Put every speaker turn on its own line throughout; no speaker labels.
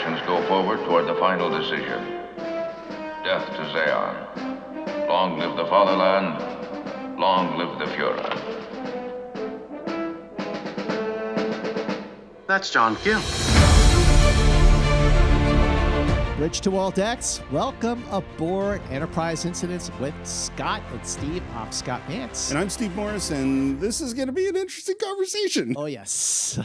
preparations go forward toward the final decision. Death to Zeon. Long live the fatherland. Long live the Fuhrer.
That's John Gill.
Bridge to all decks. Welcome aboard Enterprise Incidents with Scott and Steve. I'm Scott Mance.
And I'm Steve Morris, and this is going to be an interesting conversation.
Oh, yes.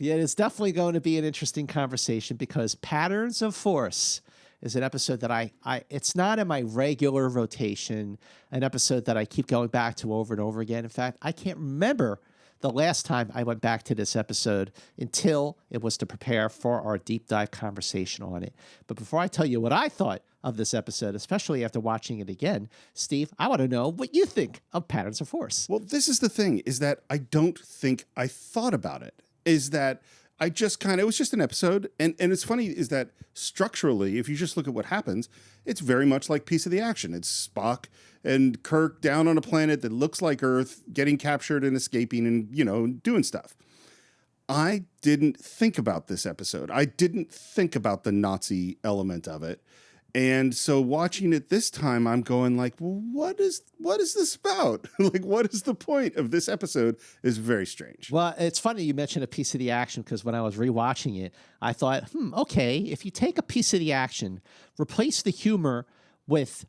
Yeah, it's definitely going to be an interesting conversation because Patterns of Force is an episode that it's not in my regular rotation, an episode that I keep going back to over and over again. In fact, I can't remember the last time I went back to this episode until it was to prepare for our deep dive conversation on it. But before I tell you what I thought of this episode, especially after watching it again, Steve, I want to know what you think of Patterns of Force.
Well, this is the thing, is that I don't think I thought about it. Is that I just it was just an episode. And it's funny is that structurally, if you just look at what happens, it's very much like Piece of the Action. It's Spock and Kirk down on a planet that looks like Earth, getting captured and escaping and, doing stuff. I didn't think about this episode. I didn't think about the Nazi element of it. And so watching it this time, I'm going like, well, what is this about? Like, what is the point of this episode is very strange.
Well, it's funny you mentioned a Piece of the Action because when I was rewatching it, I thought, okay, if you take a Piece of the Action, replace the humor with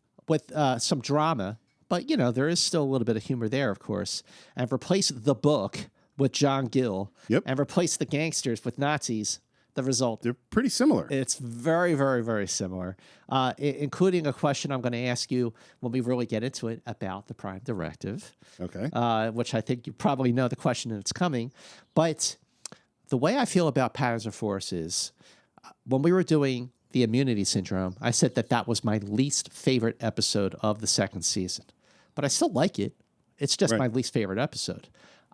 some drama, but, there is still a little bit of humor there, of course, and replace the book with John Gill, and replace the gangsters with Nazis, the result.
They're pretty similar.
It's very, very, very similar, including a question I'm going to ask you when we really get into it about the Prime Directive, which I think you probably know the question that's coming. But the way I feel about Patterns of Force is when we were doing the Immunity Syndrome, I said that was my least favorite episode of the second season. But I still like it. It's just my least favorite episode.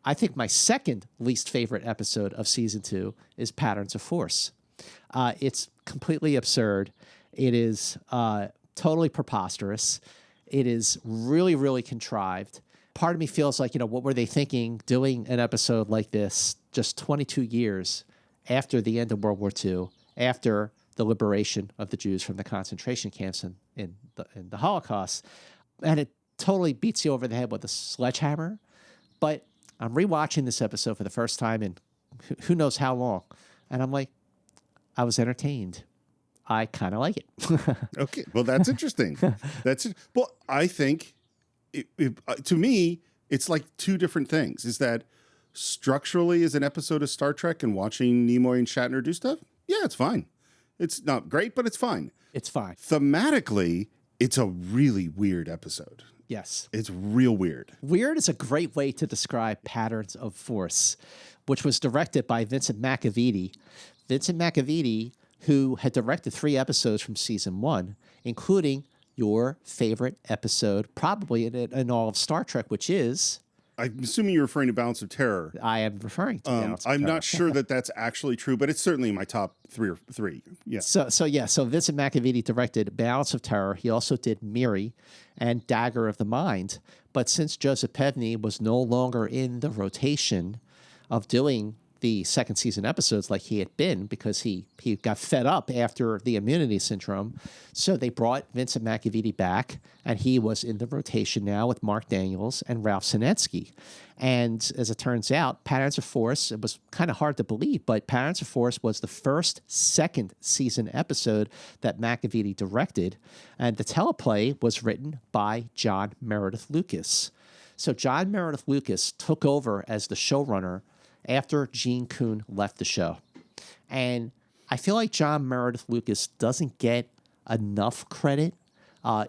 I think my second least favorite episode of season 2 is Patterns of Force. It's completely absurd. It is totally preposterous. It is really, really contrived. Part of me feels like, what were they thinking doing an episode like this just 22 years after the end of World War II, after the liberation of the Jews from the concentration camps in the Holocaust. And it totally beats you over the head with a sledgehammer. But I'm rewatching this episode for the first time in who knows how long. And I'm like, I was entertained. I kind of like it.
Okay. Well, that's interesting. Well, I think to me, it's like two different things. Is that structurally is an episode of Star Trek and watching Nimoy and Shatner do stuff? Yeah, it's fine. It's not great, but it's fine.
It's fine.
Thematically, it's a really weird episode.
Yes.
It's real weird.
Weird is a great way to describe Patterns of Force, which was directed by Vincent McAveety. Vincent McAveety, who had directed 3 episodes from season 1, including your favorite episode, probably in all of Star Trek, which is...
I'm assuming you're referring to Balance of Terror.
I am referring to Balance of Terror.
I'm not sure that that's actually true, but it's certainly in my top 3. Yeah.
So Vincent McAveety directed Balance of Terror. He also did Miri and Dagger of the Mind. But since Joseph Pevney was no longer in the rotation of doing the second season episodes like he had been, because he got fed up after the Immunity Syndrome, so they brought Vincent McAveety back, and he was in the rotation now with Mark Daniels and Ralph Sinetsky. And as it turns out, Patterns of Force, it was kind of hard to believe, but Patterns of Force was the first second season episode that McAveety directed, and the teleplay was written by John Meredith Lucas. So John Meredith Lucas took over as the showrunner after Gene Kuhn left the show. And I feel like John Meredith Lucas doesn't get enough credit.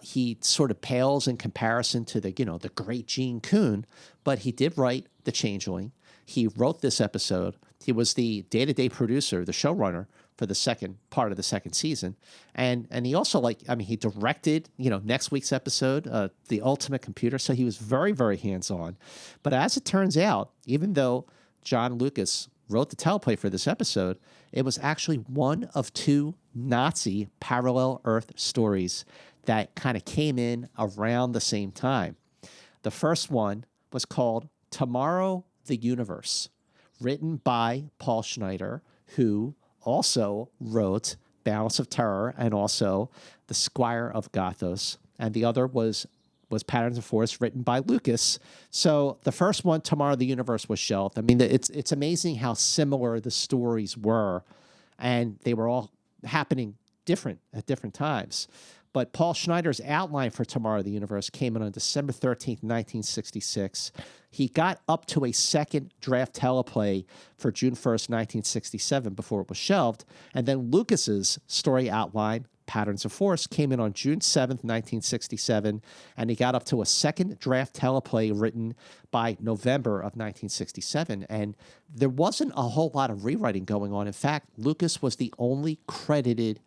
He sort of pales in comparison to the great Gene Kuhn, but he did write The Changeling. He wrote this episode. He was the day-to-day producer, the showrunner for the second part of the second season. And he also he directed, next week's episode, The Ultimate Computer. So he was very, very hands-on. But as it turns out, even though John Lucas wrote the teleplay for this episode, it was actually one of 2 Nazi parallel Earth stories that kind of came in around the same time. The first one was called Tomorrow the Universe, written by Paul Schneider, who also wrote Balance of Terror and also The Squire of Gothos. And the other was Patterns of Force, written by Lucas. So the first one, Tomorrow the Universe, was shelved. I mean, it's amazing how similar the stories were, and they were all happening different at different times. But Paul Schneider's outline for Tomorrow the Universe came in on December 13th, 1966. He got up to a second draft teleplay for June 1st, 1967, before it was shelved. And then Lucas's story outline, Patterns of Force, came in on June 7th, 1967, and he got up to a second draft teleplay written by November of 1967. And there wasn't a whole lot of rewriting going on. In fact, Lucas was the only credited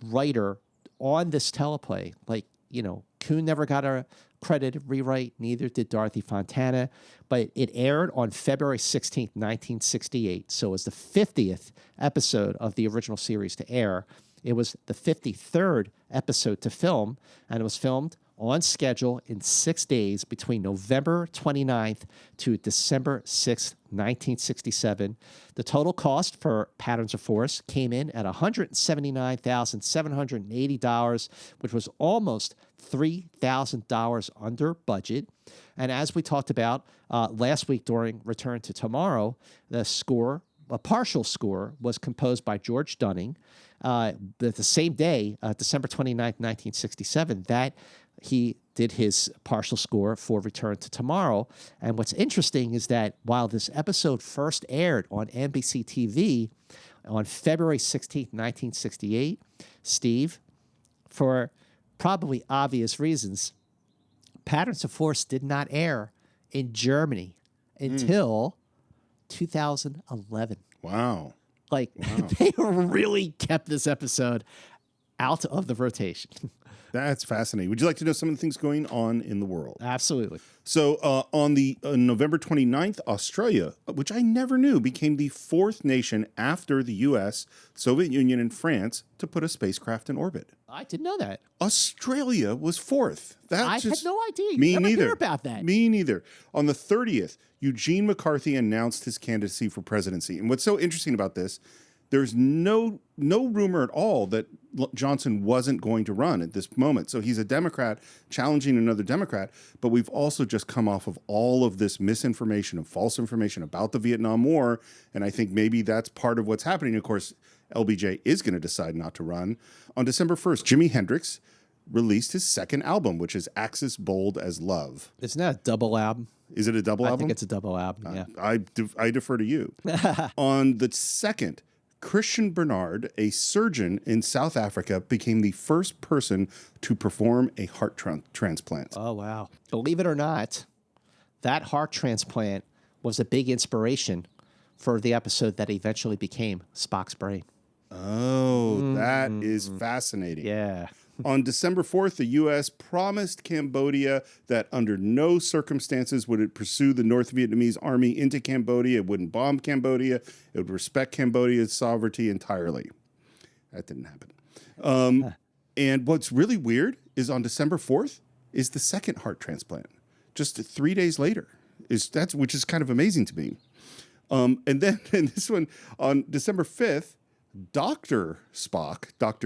writer on this teleplay. Like, Kuhn never got a credited rewrite, neither did Dorothy Fontana, but it aired on February 16th, 1968. So it was the 50th episode of the original series to air. It was the 53rd episode to film, and it was filmed on schedule in 6 days between November 29th to December 6th, 1967. The total cost for Patterns of Force came in at $179,780, which was almost $3,000 under budget. And as we talked about last week during Return to Tomorrow, the score, a partial score, was composed by George Dunning. The same day, December 29th, 1967, that he did his partial score for Return to Tomorrow. And what's interesting is that while this episode first aired on NBC TV on February 16th, 1968, Steve, for probably obvious reasons, Patterns of Force did not air in Germany until 2011.
Wow.
Like, they really kept this episode out of the rotation.
That's fascinating. Would you like to know some of the things going on in the world?
Absolutely.
So on November 29th, Australia, which I never knew, became the fourth nation after the U.S., Soviet Union, and France to put a spacecraft in orbit.
I didn't know that.
Australia was fourth.
I had no idea.
Me
never
neither.
hear about that.
Me neither. On the 30th, Eugene McCarthy announced his candidacy for presidency. And what's so interesting about this, there's no rumor at all that Johnson wasn't going to run at this moment. So he's a Democrat challenging another Democrat, but we've also just come off of all of this misinformation and false information about the Vietnam War, and I think maybe that's part of what's happening. Of course, LBJ is going to decide not to run. On December 1st, Jimi Hendrix released his second album, which is Axis Bold as Love.
Isn't that a double album?
Is it a double album?
I think it's a double album, yeah.
I defer to you. On the 2nd, Christian Bernard, a surgeon in South Africa, became the first person to perform a heart transplant.
Oh, wow. Believe it or not, that heart transplant was a big inspiration for the episode that eventually became Spock's Brain.
Oh, that is fascinating.
Yeah.
On December 4th, the U.S. promised Cambodia that under no circumstances would it pursue the North Vietnamese army into Cambodia. It wouldn't bomb Cambodia. It would respect Cambodia's sovereignty entirely. That didn't happen. And what's really weird is on December 4th is the second heart transplant. Just 3 days later, which is kind of amazing to me. And then in this one, on December 5th, Dr.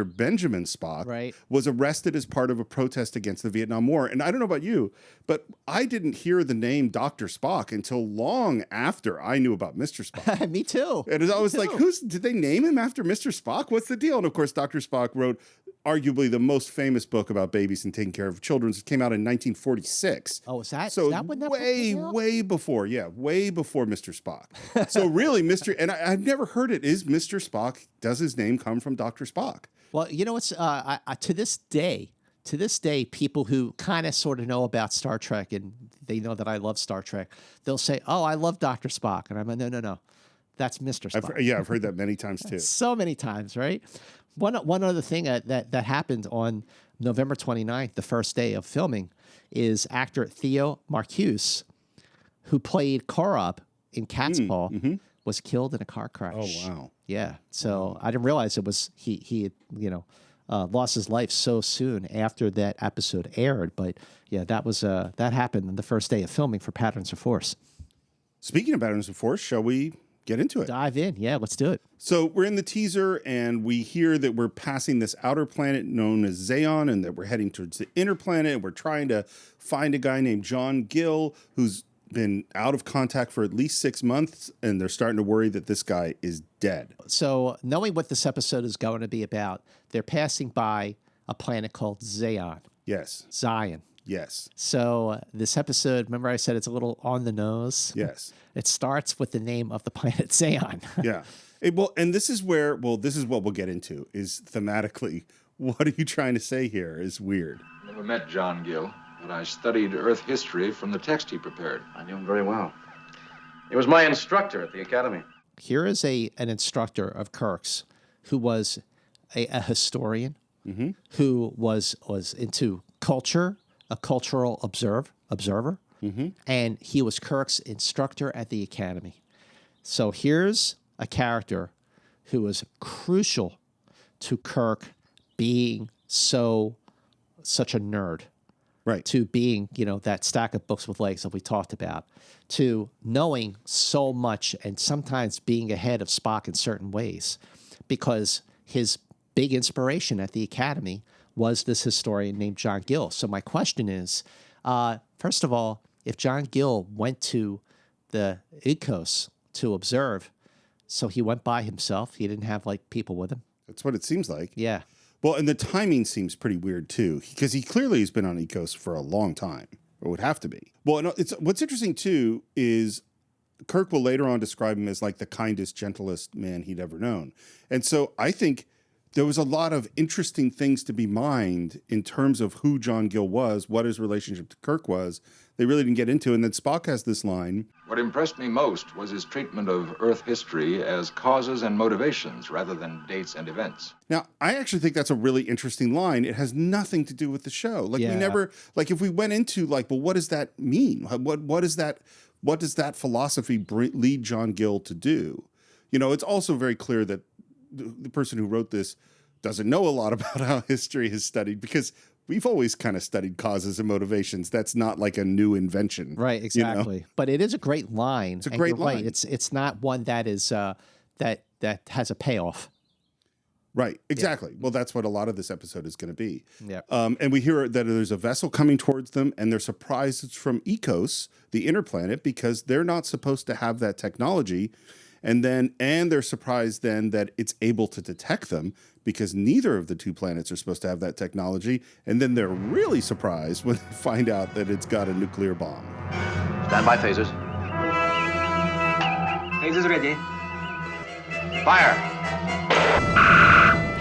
Benjamin Spock, was arrested as part of a protest against the Vietnam War. And I don't know about you, but I didn't hear the name Dr. Spock until long after I knew about Mr. Spock.
Me too.
And I was like, did they name him after Mr. Spock? What's the deal? And of course, Dr. Spock wrote arguably the most famous book about babies and taking care of children. It came out in 1946.
Oh, is that?
So
is that when that
way before Mr. Spock. So really, and I've never heard it. Is Mr. Spock, does his name come from Dr. Spock?
Well, you know, it's to this day, people who kind of sort of know about Star Trek and they know that I love Star Trek, they'll say, "Oh, I love Dr. Spock," and I'm like, "No, that's Mr. Spock."
I've heard that many times too.
So many times, right? One other thing that happened on November 29th, the first day of filming, is actor Theo Marcuse, who played Korob in Cat's Paw, was killed in a car crash.
Oh, wow.
Yeah. So I didn't realize it was he had, lost his life so soon after that episode aired. But yeah, that happened on the first day of filming for Patterns of Force.
Speaking of Patterns of Force, shall we get into it.
Dive in. Yeah, let's do it.
So we're in the teaser, and we hear that we're passing this outer planet known as Zeon, and that we're heading towards the inner planet, and we're trying to find a guy named John Gill who's been out of contact for at least 6 months, and they're starting to worry that this guy is dead.
So knowing what this episode is going to be about, they're passing by a planet called Zeon.
Yes.
Zion.
Yes.
So this episode, remember I said it's a little on the nose?
Yes.
It starts with the name of the planet Zeon.
Yeah. And this is what we'll get into, is thematically, what are you trying to say here is weird.
Never met John Gill, but I studied Earth history from the text he prepared.
I knew him very well. He was my instructor at the academy.
Here is an instructor of Kirk's who was a historian, who was into culture, a cultural observer, and he was Kirk's instructor at the academy. So here's a character who was crucial to Kirk being such a nerd.
Right.
To being, that stack of books with legs that we talked about, to knowing so much and sometimes being ahead of Spock in certain ways, because his big inspiration at the academy was this historian named John Gill. So my question is, first of all, if John Gill went to the Ekos to observe, so he went by himself, he didn't have people with him?
That's what it seems like.
Yeah.
Well, and the timing seems pretty weird too, because he clearly has been on Ekos for a long time, or would have to be. Well, what's interesting too is Kirk will later on describe him as the kindest, gentlest man he'd ever known. And so I think there was a lot of interesting things to be mined in terms of who John Gill was, what his relationship to Kirk was. They really didn't get into. And then Spock has this line.
What impressed me most was his treatment of Earth history as causes and motivations rather than dates and events.
Now, I actually think that's a really interesting line. It has nothing to do with the show. We never, if we went into well, what does that mean? What does that philosophy lead John Gill to do? It's also very clear that the person who wrote this doesn't know a lot about how history is studied, because we've always kind of studied causes and motivations. That's not a new invention.
Right, exactly. But it is a great line.
It's a great line.
Right. It's not one that is that has a payoff.
Right, exactly. Yeah. Well, that's what a lot of this episode is going to be.
Yeah.
And we hear that there's a vessel coming towards them, and they're surprised it's from Ekos, the inner planet, because they're not supposed to have that technology. And they're surprised then that it's able to detect them, because neither of the two planets are supposed to have that technology. And then they're really surprised when they find out that it's got a nuclear bomb.
Stand by, phasers.
Phasers ready.
Fire!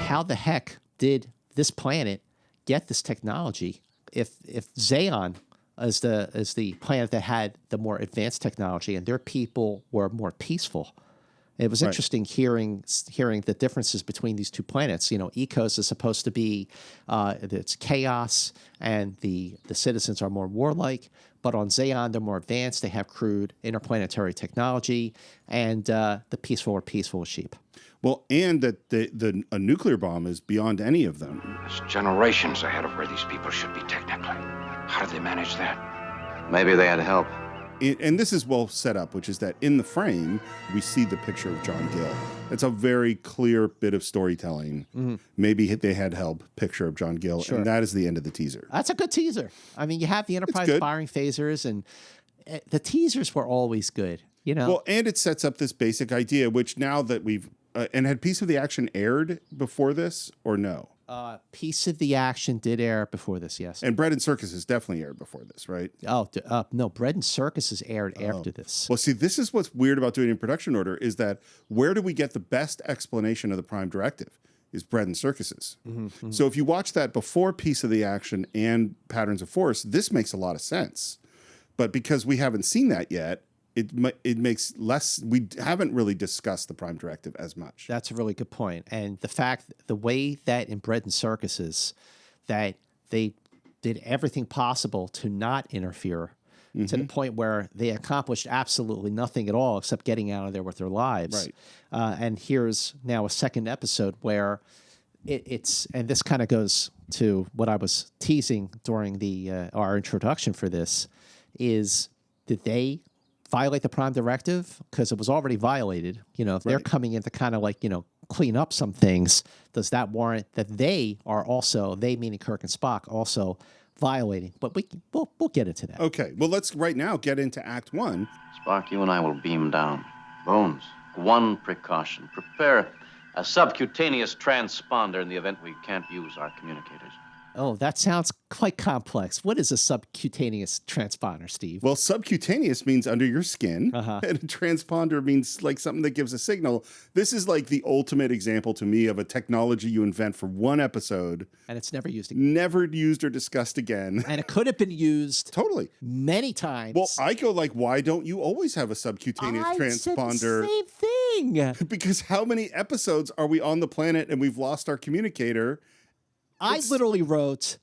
How the heck did this planet get this technology? If Zeon is the planet that had the more advanced technology and their people were more peaceful, it was interesting hearing the differences between these two planets. Ekos is supposed to be it's chaos, and the citizens are more warlike. But on Zeon, they're more advanced. They have crude interplanetary technology, and the peaceful are peaceful as sheep.
Well, and that a nuclear bomb is beyond any of them.
It's generations ahead of where these people should be technically. How did they manage that? Maybe they had help.
And this is well set up, which is that in the frame, we see the picture of John Gill. It's a very clear bit of storytelling. Mm-hmm. Maybe they had help, picture of John Gill, and that is the end of the teaser.
That's a good teaser. I mean, you have the Enterprise firing phasers, and the teasers were always good,
Well, and it sets up this basic idea, which now that we've... and had Piece of the Action aired before this, or no?
Piece of the Action did air before this, yes.
And Bread and Circuses definitely aired before this, right?
Oh, no, Bread and Circuses aired after this.
Well, see, this is what's weird about doing it in production order, is that where do we get the best explanation of the Prime Directive? Is Bread and Circuses. Mm-hmm. So if you watch that before Piece of the Action and Patterns of Force, this makes a lot of sense. But because we haven't seen that yet, it makes less. We haven't really discussed the Prime Directive as much.
That's a really good point. And the way that in Bread and Circuses, that they did everything possible to not interfere, to the point where they accomplished absolutely nothing at all except getting out of there with their lives. Right. And here's now a second episode where and this kind of goes to what I was teasing during our introduction for this, is that they violate the Prime Directive because it was already violated. You know, if they're coming in to kind of like, you know, clean up some things, does that warrant that they are also, they meaning Kirk and Spock, also violating? But we'll get into that.
Okay, well, let's right now get into Act 1.
Spock, you and I will beam down. Bones, one precaution. Prepare a subcutaneous transponder in the event we can't use our communicators.
Oh, that sounds quite complex. What is a subcutaneous transponder, Steve?
Well, subcutaneous means under your skin, and a transponder means like something that gives a signal. This is like the ultimate example to me of a technology you invent for one episode.
And it's never used again.
Never used or discussed again.
And it could have been used
totally
many times.
Well, I go like, why don't you always have a subcutaneous transponder?
Said the same thing.
Because how many episodes are we on the planet and we've lost our communicator?
I literally wrote,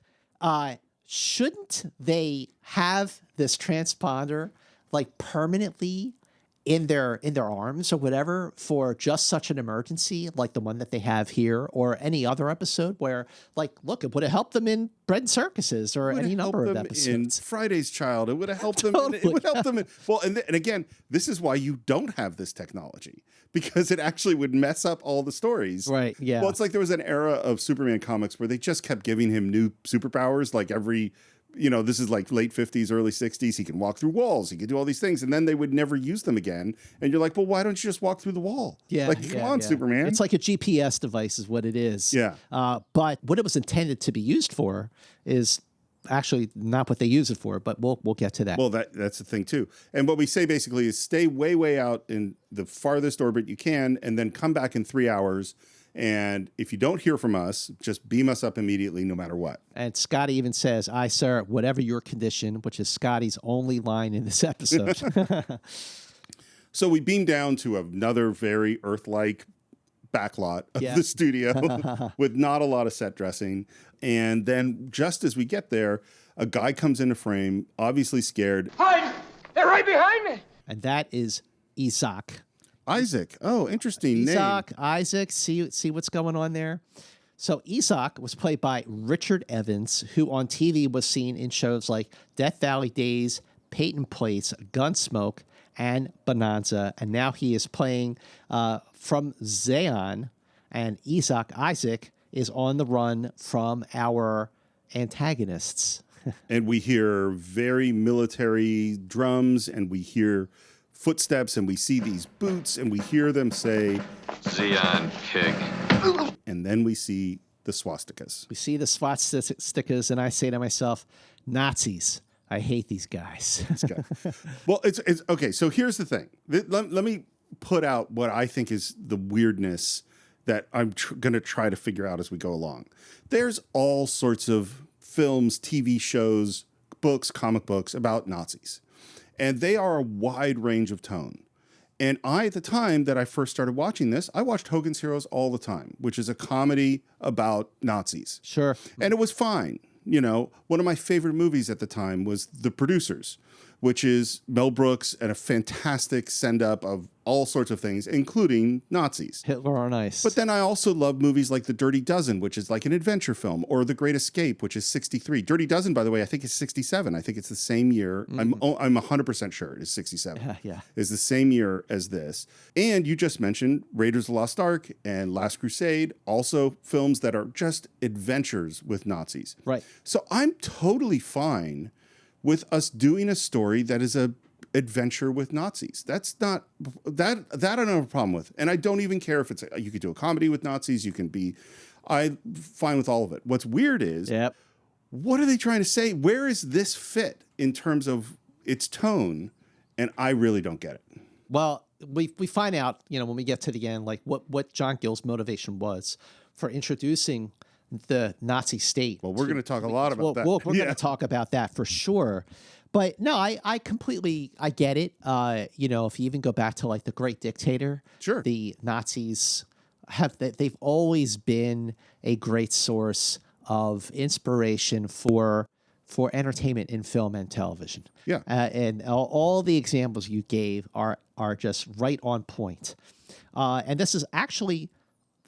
shouldn't they have this transponder like permanently in their arms or whatever for just such an emergency like the one that they have here, or any other episode where, like, look, it would have helped them in Bread and Circuses or any number of episodes.
In Friday's Child, it would have helped them. It would help them. Well, and again, this is why you don't have this technology, because it actually would mess up all the stories.
Right. Yeah.
Well, it's like there was an era of Superman comics where they just kept giving him new superpowers, like every. You know, this is like late 50s, early 60s. He can walk through walls. He can do all these things. And then they would never use them again. And you're like, well, why don't you just walk through the wall?
Yeah.
Like, come on, Superman.
It's like a GPS device is what it is.
Yeah.
But what it was intended to be used for is actually not what they use it for. But we'll get to that.
Well, that's the thing, too. And what we say basically is stay way, way out in the farthest orbit you can and then come back in 3 hours. And if you don't hear from us, just beam us up immediately, no matter what.
And Scotty even says, "Aye, sir, whatever your condition," which is Scotty's only line in this episode.
So we beam down to another very Earth-like backlot of the studio with not a lot of set dressing. And then just as we get there, a guy comes into frame, obviously scared.
Hi! They're right behind me!
And that is Isaac.
Isaac. Oh, interesting name.
Isaac. See what's going on there? So Isaac was played by Richard Evans, who on TV was seen in shows like Death Valley Days, Peyton Place, Gunsmoke, and Bonanza. And now he is playing from Zeon. And Isaac is on the run from our antagonists.
And we hear very military drums, and we hear footsteps, and we see these boots, and we hear them say,
Zeon pig.
And then we see the swastikas.
We see the swastikas, and I say to myself, Nazis. I hate these guys.
Well, it's okay. So here's the thing. Let me put out what I think is the weirdness that I'm going to try to figure out as we go along. There's all sorts of films, TV shows, books, comic books about Nazis. And they are a wide range of tone. And at the time that I first started watching this, I watched Hogan's Heroes all the time, which is a comedy about Nazis.
Sure.
And it was fine. You know, one of my favorite movies at the time was The Producers, which is Mel Brooks and a fantastic send-up of all sorts of things, including Nazis.
Hitler on Ice.
But then I also love movies like The Dirty Dozen, which is like an adventure film, or The Great Escape, which is 63. Dirty Dozen, by the way, I think is 67. I think it's the same year. I'm 100% sure it is 67.
Yeah.
It's the same year as this. And you just mentioned Raiders of the Lost Ark and Last Crusade, also films that are just adventures with Nazis.
Right.
So I'm totally fine with us doing a story that is a adventure with Nazis. That's not that I don't have a problem with. And I don't even care if it's you could do a comedy with Nazis, I'm fine with all of it. What's weird is what are they trying to say? Where is this fit in terms of its tone? And I really don't get it.
Well, we find out, when we get to the end, like what John Gill's motivation was for introducing the Nazi state.
Well, we're going to talk a lot about that.
We're going to talk about that for sure. But no, I completely get it. If you even go back to like The Great Dictator,
sure,
the Nazis they've always been a great source of inspiration for entertainment in film and television.
Yeah,
and all the examples you gave are just right on point. And this is actually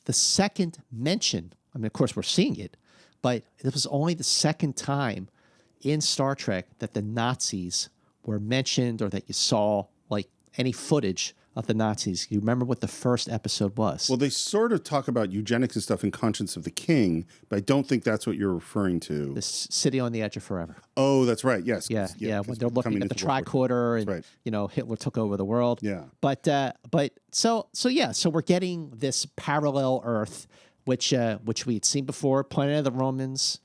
the second mention. I mean, of course, we're seeing it, but it was only the second time in Star Trek that the Nazis were mentioned or that you saw any footage of the Nazis. You remember what the first episode was?
Well, they sort of talk about eugenics and stuff in Conscience of the King, but I don't think that's what you're referring to.
The city on the edge of forever.
Oh, that's right. Yes.
Yeah. When they're looking at the tricorder and,
right.
Hitler took over the world.
Yeah.
But so we're getting this parallel Earth, which we had seen before, Planet of the Romans,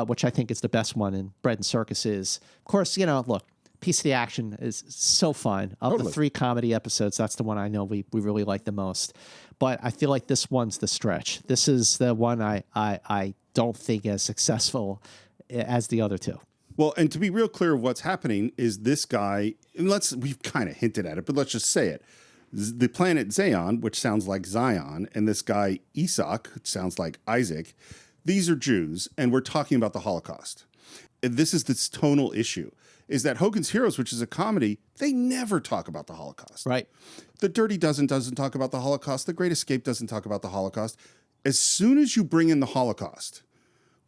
which I think is the best one in Bread and Circuses. Of course, look, Piece of the Action is so fun. Of the 3 comedy episodes, that's the one I know we really like the most. But I feel like this one's the stretch. This is the one I don't think as successful as the other 2.
Well, and to be real clear, what's happening is this guy, and we've kind of hinted at it, but let's just say it. The planet Zeon, which sounds like Zion, and this guy Isaac, which sounds like Isaac, these are Jews, and we're talking about the Holocaust. And this is this tonal issue, is that Hogan's Heroes, which is a comedy, they never talk about the Holocaust.
Right.
The Dirty Dozen doesn't talk about the Holocaust. The Great Escape doesn't talk about the Holocaust. As soon as you bring in the Holocaust,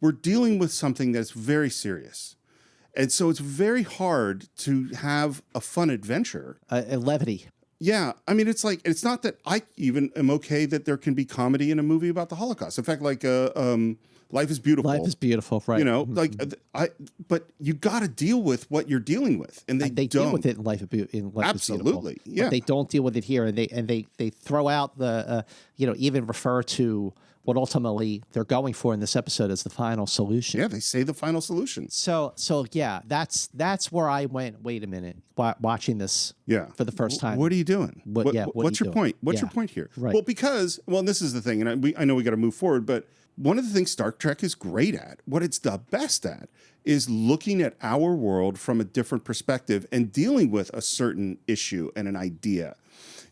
we're dealing with something that's very serious. And so it's very hard to have a fun adventure.
A levity.
Yeah. I mean, it's like, it's not that I even am okay that there can be comedy in a movie about the Holocaust. In fact, like Life is Beautiful.
Life is Beautiful, right.
But you got to deal with what you're dealing with. And they don't.
Deal with it in Life is Beautiful.
Absolutely. Yeah.
But they don't deal with it here. And they throw out the, even refer to what ultimately they're going for in this episode as the final solution.
Yeah, they say the final solution.
So yeah, that's where I went, wait a minute, watching this for the first time.
What are you doing? What's your point? What's your point here?
Right.
Well, this is the thing, and I know we got to move forward, but one of the things Star Trek is great at, what it's the best at, is looking at our world from a different perspective and dealing with a certain issue and an idea.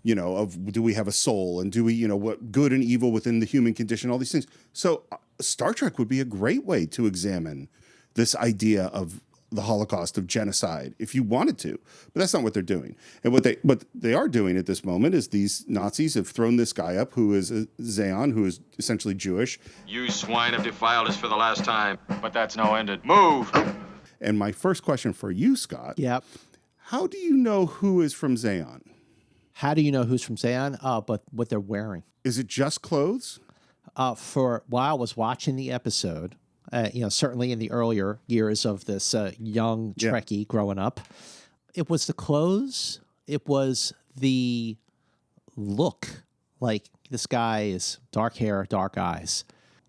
Of do we have a soul, and do we, what good and evil within the human condition, all these things. So Star Trek would be a great way to examine this idea of the Holocaust, of genocide, if you wanted to. But that's not what they're doing. And what they are doing at this moment is these Nazis have thrown this guy up who is Zeon, who is essentially Jewish.
You swine have defiled us for the last time, but that's now ended. Move!
And my first question for you, Scott.
Yep.
How do you know who is from Zeon?
How do you know who's from Zeon? But what they're wearing.
Is it just clothes?
For while I was watching the episode, certainly in the earlier years of this young Trekkie growing up, it was the clothes. It was the look. Like, this guy is dark hair, dark eyes.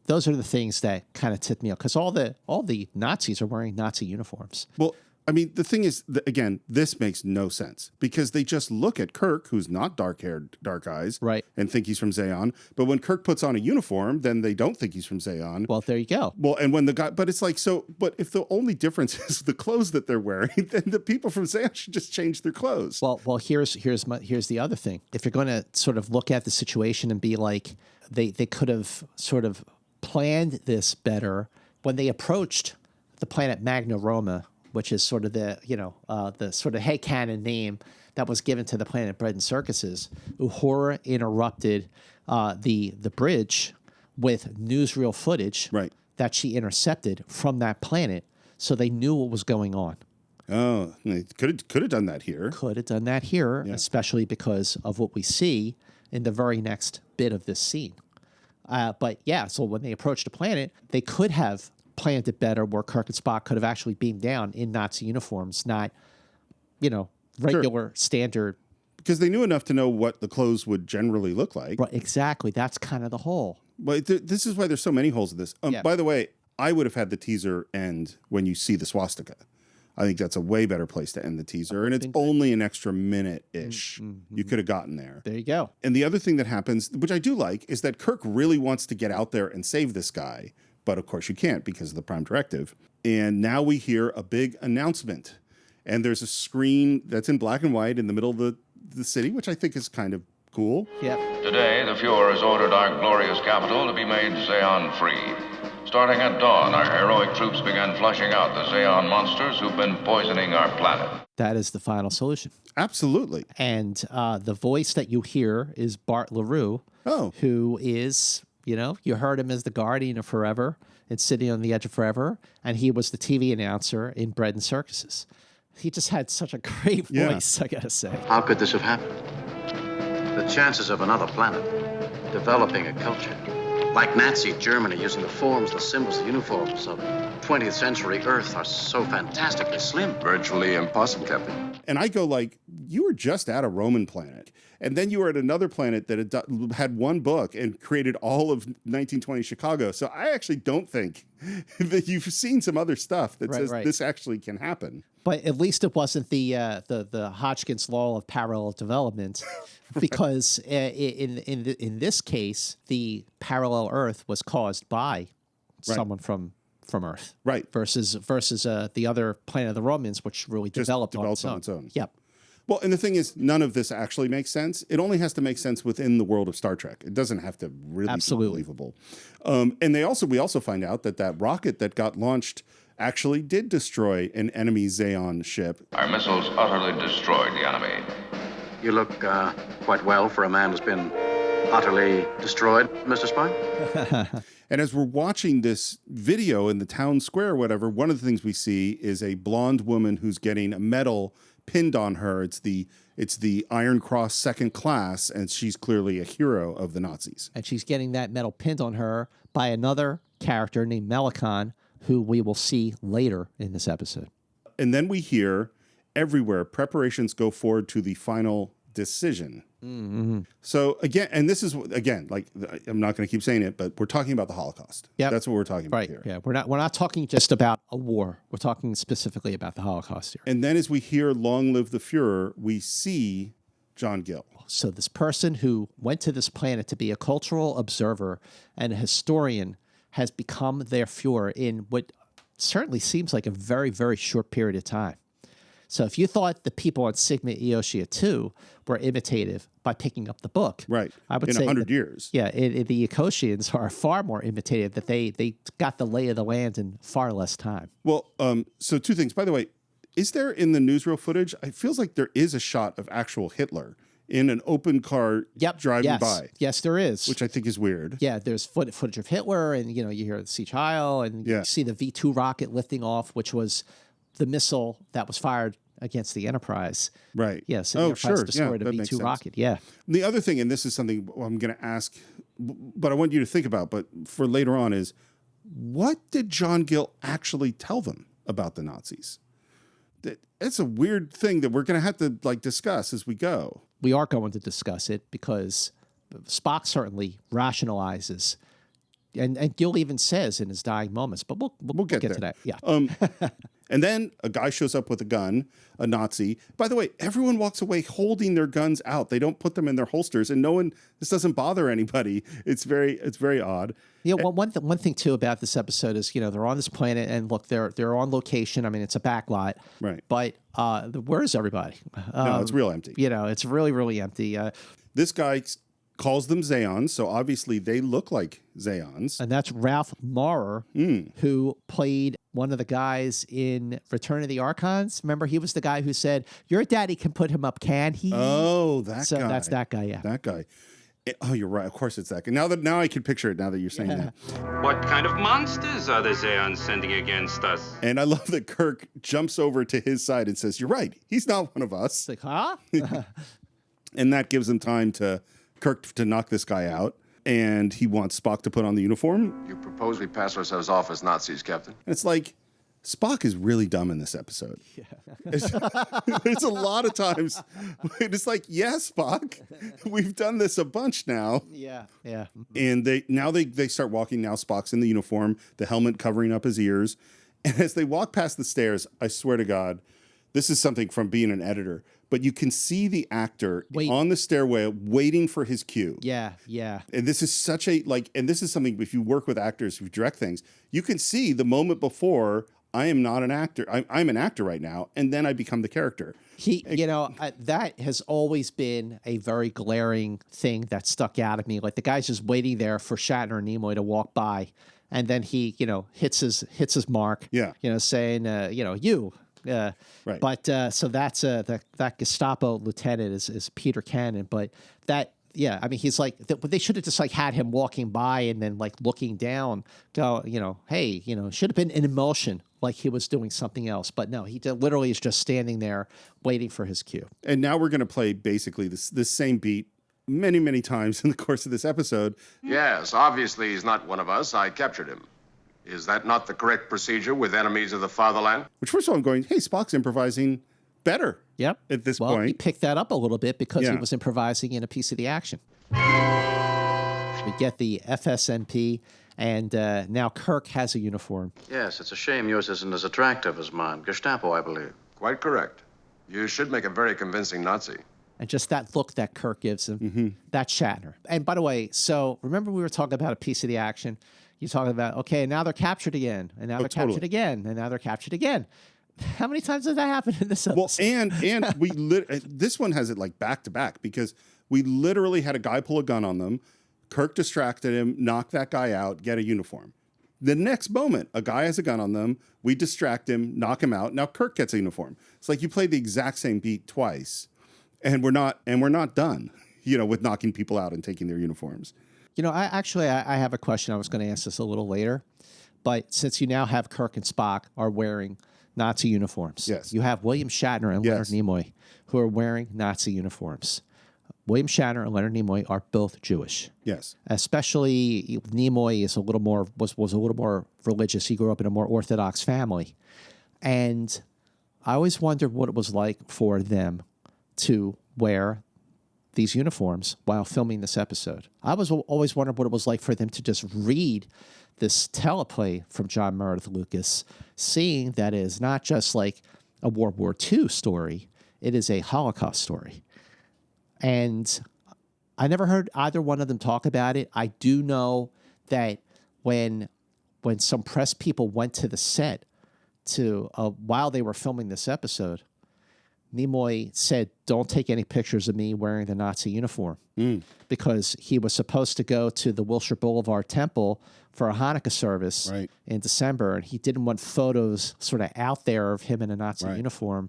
Those are the things that kind of tipped me off, because all the Nazis are wearing Nazi uniforms.
Well, I mean, the thing is, again, this makes no sense, because they just look at Kirk, who's not dark-haired, dark eyes,
right,
and think he's from Zeon. But when Kirk puts on a uniform, then they don't think he's from Zeon.
Well, there you go.
Well, and when the guy, but it's like, so, but if the only difference is the clothes that they're wearing, then the people from Zeon should just change their clothes.
Well, here's the other thing. If you're going to sort of look at the situation and be like, they could have sort of planned this better when they approached the planet Magna Roma, which is sort of the sort of headcanon name that was given to the planet Bread and Circuses. Uhura interrupted the bridge with newsreel footage that she intercepted from that planet, so they knew what was going on.
Oh, could have done that here.
Could have done that here, especially because of what we see in the very next bit of this scene. But yeah, so when they approached the planet, they could have planned it better, where Kirk and Spock could have actually beamed down in Nazi uniforms, not, regular standard.
Because they knew enough to know what the clothes would generally look like.
Right, exactly. That's kind of the hole.
But this is why there's so many holes in this. By the way, I would have had the teaser end when you see the swastika. I think that's a way better place to end the teaser. And it's only an extra minute-ish. Mm-hmm. You could have gotten there.
There you go.
And the other thing that happens, which I do like, is that Kirk really wants to get out there and save this guy. But of course you can't, because of the Prime Directive. And now we hear a big announcement. And there's a screen that's in black and white in the middle of the city, which I think is kind of cool.
Yep.
Today, the Fuhrer has ordered our glorious capital to be made Zeon free. Starting at dawn, our heroic troops began flushing out the Zeon monsters who've been poisoning our planet.
That is the final solution.
Absolutely.
And the voice that you hear is Bart LaRue, who is... you heard him as the Guardian of Forever and Sitting on the Edge of Forever, and he was the TV announcer in Bread and Circuses. He just had such a great voice, I gotta say.
How could this have happened? The chances of another planet developing a culture like Nazi Germany using the forms, the symbols, the uniforms of 20th century Earth are so fantastically slim.
Virtually impossible, Captain.
And I go like, you were just at a Roman planet. And then you were at another planet that had one book and created all of 1920 Chicago. So I actually don't think that you've seen some other stuff that says this actually can happen.
But at least it wasn't the Hodgkin's law of parallel development, because in this case, the parallel Earth was caused by someone from Earth,
right?
Versus the other planet of the Romans, which really developed on its own. Yep.
Well, and the thing is, none of this actually makes sense. It only has to make sense within the world of Star Trek. It doesn't have to really be believable. And we also find out that rocket that got launched actually did destroy an enemy Zeon ship.
Our missiles utterly destroyed the enemy.
You look quite well for a man who's been utterly destroyed, Mr. Spock.
And as we're watching this video in the town square or whatever, one of the things we see is a blonde woman who's getting a medal pinned on her. It's the Iron Cross Second Class, and she's clearly a hero of the Nazis.
And she's getting that medal pinned on her by another character named Melicon, who we will see later in this episode.
And then we hear everywhere preparations go forward to the final decision.
Mm-hmm.
So again, and this is again, like, I'm not going to keep saying it, but we're talking about the Holocaust.
Yeah,
that's what we're talking about here.
Yeah, we're not talking just about a war. We're talking specifically about the Holocaust here.
And then as we hear "Long Live the Fuhrer," we see John Gill.
So this person who went to this planet to be a cultural observer and a historian has become their Fuhrer in what certainly seems like a very, very short period of time. So if you thought the people on Sigma Eotia 2 were imitative by picking up the book,
right?
I would
in
say
100 years.
Yeah, the Ekosians are far more imitative, that they got the lay of the land in far less time.
Well, so two things. By the way, is there in the newsreel footage, it feels like there is a shot of actual Hitler in an open car driving by.
Yes, there is.
Which I think is weird.
Yeah, there's footage of Hitler, and you hear the Siege Heil, and you see the V2 rocket lifting off, which was the missile that was fired against the Enterprise.
Right.
Yeah, so the Enterprise destroyed a V2 rocket. Yeah.
The other thing, and this is something I'm going to ask, but I want you to think about, but for later on, is what did John Gill actually tell them about the Nazis? It's a weird thing that we're going to have to discuss as we go.
We are going to discuss it because Spock certainly rationalizes, and Gill even says in his dying moments, but we'll get to that. Yeah.
And then a guy shows up with a gun, a Nazi. By the way, everyone walks away holding their guns out. They don't put them in their holsters, and this doesn't bother anybody. It's very odd.
Yeah, well, one thing too about this episode is, they're on this planet, and look, they're on location. I mean, it's a backlot,
right?
But where is everybody?
No, it's real empty.
It's really, really empty.
This guy calls them Zeons, so obviously they look like Zeons.
And that's Ralph Maurer, who played one of the guys in Return of the Archons. Remember, he was the guy who said, "Your daddy can put him up, can he?"
Oh, that guy.
So that's that guy, yeah.
That guy. Oh, you're right. Of course it's that guy. Now I can picture it now that you're saying that.
What kind of monsters are the Zeons sending against us?
And I love that Kirk jumps over to his side and says, "You're right. He's not one of us."
It's like, huh?
And that gives him time Kirk to knock this guy out, and he wants Spock to put on the uniform.
You propose we pass ourselves off as Nazis, Captain?
And it's like, Spock is really dumb in this episode. Yeah. There's a lot of times it's like, yeah, Spock, we've done this a bunch now.
Yeah.
And they start walking. Now Spock's in the uniform, the helmet covering up his ears. And as they walk past the stairs, I swear to God, this is something from being an editor, but you can see the actor on the stairway waiting for his cue.
Yeah.
And this is such and this is something, if you work with actors who direct things, you can see the moment before, I am not an actor. I'm an actor right now, and then I become the character.
That has always been a very glaring thing that stuck out at me. Like, the guy's just waiting there for Shatner and Nimoy to walk by, and then he, hits his mark.
Yeah.
Saying, you.
Right.
But so that's that Gestapo lieutenant is Peter Cannon. But that. Yeah, I mean, he's like, they should have just had him walking by and then looking down, go, hey, should have been an emotion like he was doing something else. But no, he literally is just standing there waiting for his cue.
And now we're going to play basically this same beat many, many times in the course of this episode.
Yes, obviously he's not one of us. I captured him. Is that not the correct procedure with enemies of the fatherland?
Which, first of all, I'm going, hey, Spock's improvising better.
Yep.
At this
well,
point.
He picked that up a little bit because he was improvising in a piece of the action. We get the FSNP, and now Kirk has a uniform.
Yes, it's a shame yours isn't as attractive as mine. Gestapo, I believe.
Quite correct. You should make a very convincing Nazi.
And just that look that Kirk gives him, that's Shatner. And by the way, so remember we were talking about a piece of the action? You're talking about, okay, now they're captured again, and now they're captured again, and now they're captured again. How many times did that happen in this episode?
Well, and we this one has it like back to back because we literally had a guy pull a gun on them. Kirk distracted him, knocked that guy out, get a uniform. The next moment, a guy has a gun on them. We distract him, knock him out. Now Kirk gets a uniform. It's like you played the exact same beat twice, and we're not done. With knocking people out and taking their uniforms.
I have a question. I was going to ask this a little later, but since you now have Kirk and Spock are wearing Nazi uniforms,
yes,
you have William Shatner and Leonard Nimoy who are wearing Nazi uniforms. William Shatner and Leonard Nimoy are both Jewish.
Yes,
especially Nimoy is was a little more religious. He grew up in a more Orthodox family, and I always wondered what it was like for them to wear these uniforms while filming this episode. I was always wondering what it was like for them to just read this teleplay from John Meredith Lucas, seeing that it is not just like a World War II story, it is a Holocaust story. And I never heard either one of them talk about it. I do know that when some press people went to the set to while they were filming this episode, Nimoy said, "Don't take any pictures of me wearing the Nazi uniform," because he was supposed to go to the Wilshire Boulevard Temple for a Hanukkah service in December, and he didn't want photos sort of out there of him in a Nazi uniform.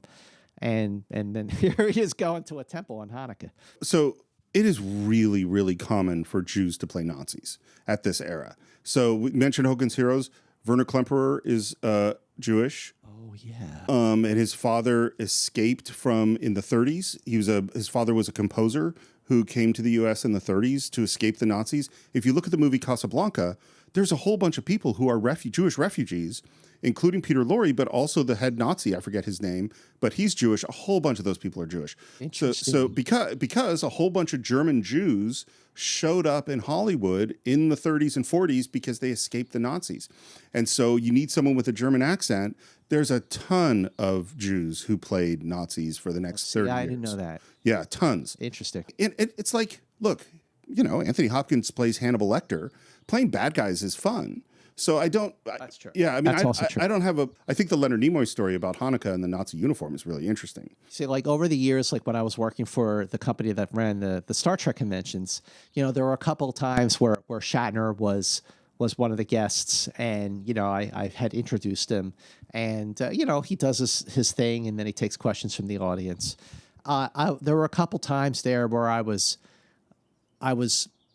And then here he is going to a temple on Hanukkah.
So it is really, really common for Jews to play Nazis at this era. So we mentioned Hogan's Heroes. Werner Klemperer is Jewish.
Oh, yeah.
And his father escaped in the 30s. His father was a composer who came to the U.S. in the 30s to escape the Nazis. If you look at the movie Casablanca, there's a whole bunch of people who are Jewish refugees, including Peter Lorre, but also the head Nazi. I forget his name, but he's Jewish. A whole bunch of those people are Jewish. So because a whole bunch of German Jews showed up in Hollywood in the 30s and 40s because they escaped the Nazis. And so you need someone with a German accent. There's a ton of Jews who played Nazis for the next 30 years.
I didn't know that.
Yeah, tons.
Interesting.
And it's like, look, Anthony Hopkins plays Hannibal Lecter. Playing bad guys is fun. So I don't.
That's true.
Yeah, I mean,
That's also true.
I don't have I think the Leonard Nimoy story about Hanukkah and the Nazi uniform is really interesting.
See, like over the years, like when I was working for the company that ran the Star Trek conventions, there were a couple of times where Shatner was one of the guests, and I had introduced him, and he does his thing, and then he takes questions from the audience. There were a couple times there where I was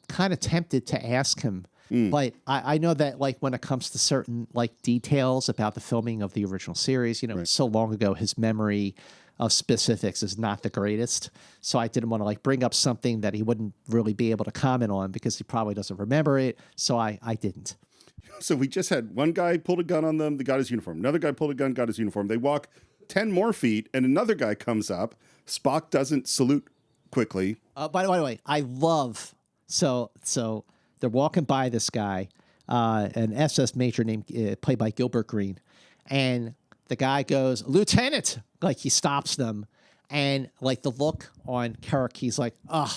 kind of tempted to ask him. But I know that like when it comes to certain like details about the filming of the original series, so long ago, his memory of specifics is not the greatest. So I didn't want to like bring up something that he wouldn't really be able to comment on because he probably doesn't remember it. So I didn't.
So we just had one guy pulled a gun on them, they got his uniform. Another guy pulled a gun, got his uniform. They walk 10 more feet and another guy comes up. Spock doesn't salute quickly.
By the way, I love, so they're walking by this guy, an SS major played by Gilbert Green, and the guy goes, "Lieutenant!" Like he stops them, and like the look on Kirk, he's like, "Ugh,"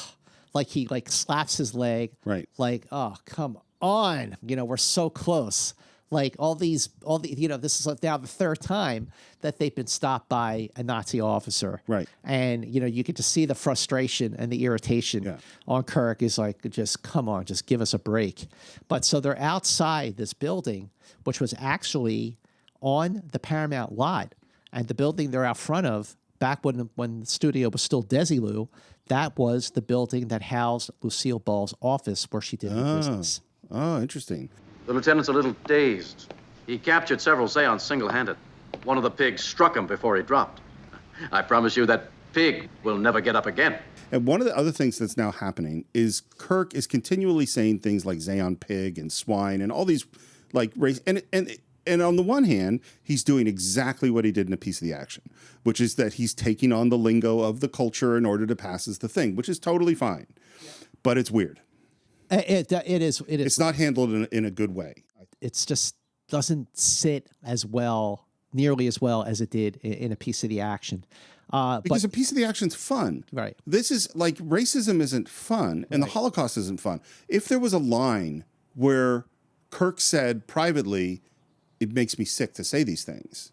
like he like slaps his leg,
right?
Like, "Oh, come on, we're so close." Like all the this is now the third time that they've been stopped by a Nazi officer.
Right.
And, you get to see the frustration and the irritation on Kirk is like, just come on, just give us a break. But so they're outside this building, which was actually on the Paramount lot. And the building they're out front of, back when the studio was still Desilu, that was the building that housed Lucille Ball's office where she did her business.
Oh, interesting.
The lieutenant's a little dazed. He captured several Zeons single-handed. One of the pigs struck him before he dropped. I promise you that pig will never get up again.
And one of the other things that's now happening is Kirk is continually saying things like Zeon pig and swine and all these like race. And on the one hand, he's doing exactly what he did in A Piece of the Action, which is that he's taking on the lingo of the culture in order to pass as the thing, which is totally fine. Yeah. But it's weird. It is. It's not handled in a good way.
It's just doesn't sit as well, nearly as well as it did in A Piece of the Action.
Because A Piece of the Action's fun.
Right.
This is like racism isn't fun and the Holocaust isn't fun. If there was a line where Kirk said privately, it makes me sick to say these things,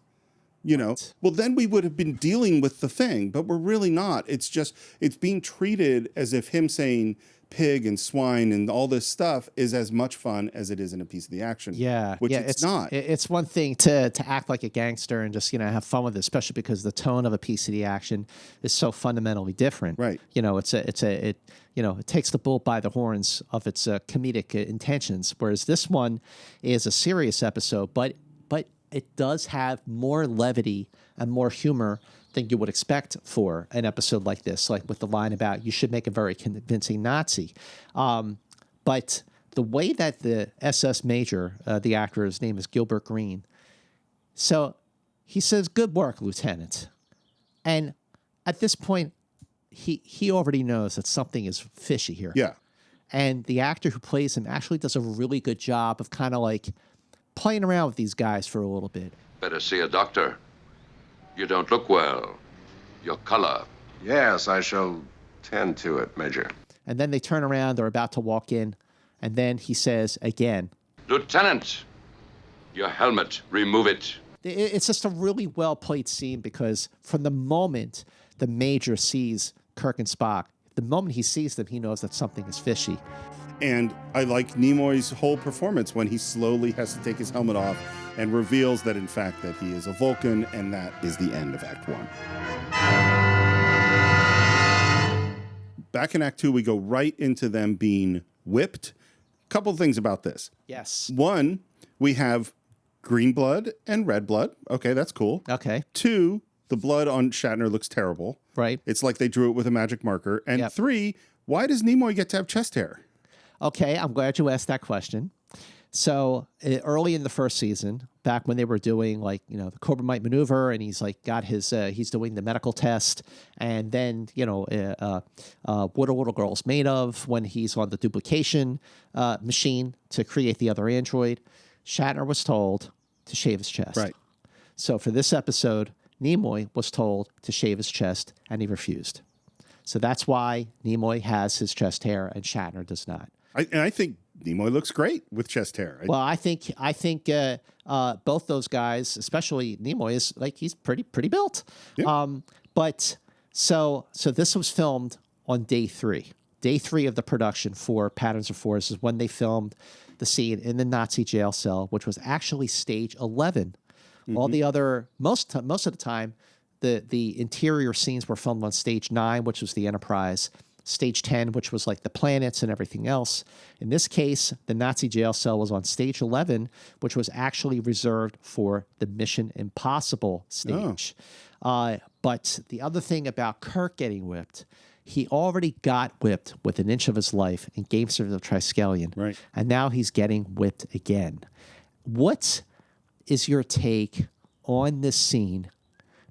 you know, well, then we would have been dealing with the thing, but we're really not. It's just, it's being treated as if him saying pig and swine and all this stuff is as much fun as it is in A Piece of the Action.
Yeah.
Which it's not.
It's one thing to act like a gangster and just, you know, have fun with it, especially because the tone of A Piece of the Action is so fundamentally different.
Right.
You know, it takes the bull by the horns of its comedic intentions, whereas this one is a serious episode, but it does have more levity and more humor than you would expect for an episode like this, like with the line about you should make a very convincing Nazi. But the way that the SS Major, the actor, his name is Gilbert Green, so he says, "Good work, Lieutenant." And at this point, he already knows that something is fishy here.
Yeah.
And the actor who plays him actually does a really good job of kind of like playing around with these guys for a little bit.
Better see a doctor. You don't look well. Your color.
Yes, I shall tend to it, Major.
And then they turn around, they're about to walk in, and then he says again,
Lieutenant, your helmet, remove it.
It's just a really well-played scene because from the moment the Major sees Kirk and Spock, the moment he sees them, he knows that something is fishy.
And I like Nimoy's whole performance when he slowly has to take his helmet off and reveals that, in fact, that he is a Vulcan, and that is the end of Act 1. Back in Act 2, we go right into them being whipped. Couple things about this.
Yes.
One, we have green blood and red blood. Okay, that's cool.
Okay.
Two, the blood on Shatner looks terrible.
Right.
It's like they drew it with a magic marker. And three, why does Nimoy get to have chest hair?
Okay, I'm glad you asked that question. So early in the first season, back when they were doing like, you know, the Cobra Mite maneuver, and he's like got his, he's doing the medical test, and then, you know, what are little girls made of when he's on the duplication machine to create the other android, Shatner was told to shave his chest.
Right.
So for this episode, Nimoy was told to shave his chest, and he refused. So that's why Nimoy has his chest hair and Shatner does not.
I think Nimoy looks great with chest hair.
Well, I think both those guys, especially Nimoy, is like he's pretty built.
Yeah.
But so this was filmed on day 3 of the production for Patterns of Force is when they filmed the scene in the Nazi jail cell, which was actually stage 11. Mm-hmm. All the other most of the time, the interior scenes were filmed on stage 9, which was the Enterprise. Stage 10, which was like the planets and everything else. In this case, the Nazi jail cell was on stage 11, which was actually reserved for the Mission Impossible stage. But the other thing about Kirk getting whipped, he already got whipped with an inch of his life in Gamesters of Triskelion.
Right.
And now he's getting whipped again. What is your take on this scene?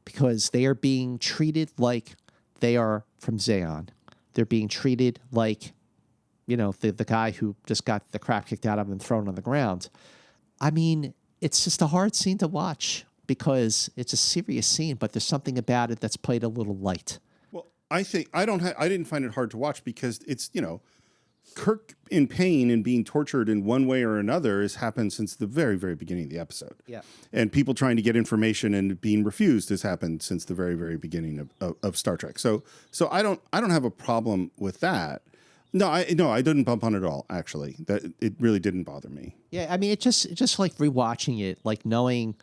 Because they are being treated like they are from Zeon. They're being treated like, you know, the guy who just got the crap kicked out of him and thrown on the ground. I mean, it's just a hard scene to watch because it's a serious scene, but there's something about it that's played a little light.
Well, I didn't find it hard to watch because it's, you know, Kirk in pain and being tortured in one way or another has happened since the very, very beginning of the episode.
Yeah.
And people trying to get information and being refused has happened since the very, very beginning of Star Trek. So I don't have a problem with that. No, I didn't bump on it at all, actually. That it really didn't bother me.
Yeah, I mean, it just like rewatching it, like knowing,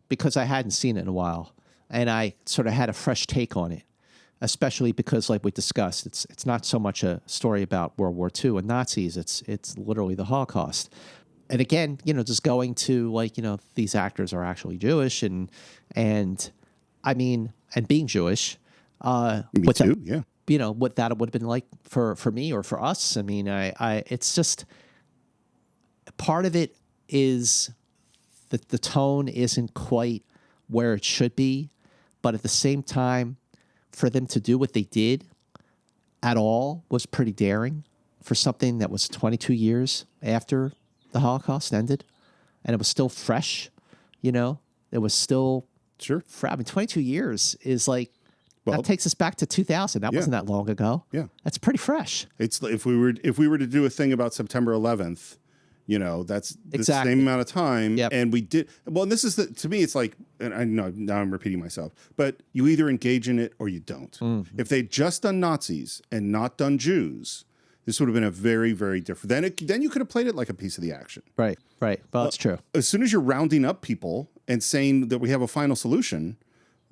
because I hadn't seen it in a while, and I sort of had a fresh take on it. Especially because, like we discussed, it's not so much a story about World War II and Nazis. It's literally the Holocaust. and again, just going to like, these actors are actually Jewish and I mean, and being Jewish,
Me too. Yeah.
What that would have been like for me or for us. I mean, it's just part of it is that the tone isn't quite where it should be, but at the same time, for them to do what they did at all was pretty daring for something that was 22 years after the Holocaust ended, and it was still fresh. It was still
Sure.
I mean, 22 years is like,
Well,
that takes us back to 2000. That wasn't that long ago.
Yeah.
That's pretty fresh.
It's if we were to do a thing about September 11th, that's the
Exactly.
same amount of time.
Yep.
And we did well. And this is to me, it's like, and I know now I'm repeating myself, but you either engage in it or you don't.
Mm-hmm.
If they'd just done Nazis and not done Jews, this would have been a very, very different. Then you could have played it like a piece of the action.
Right. Well, that's true.
As soon as you're rounding up people and saying that we have a final solution,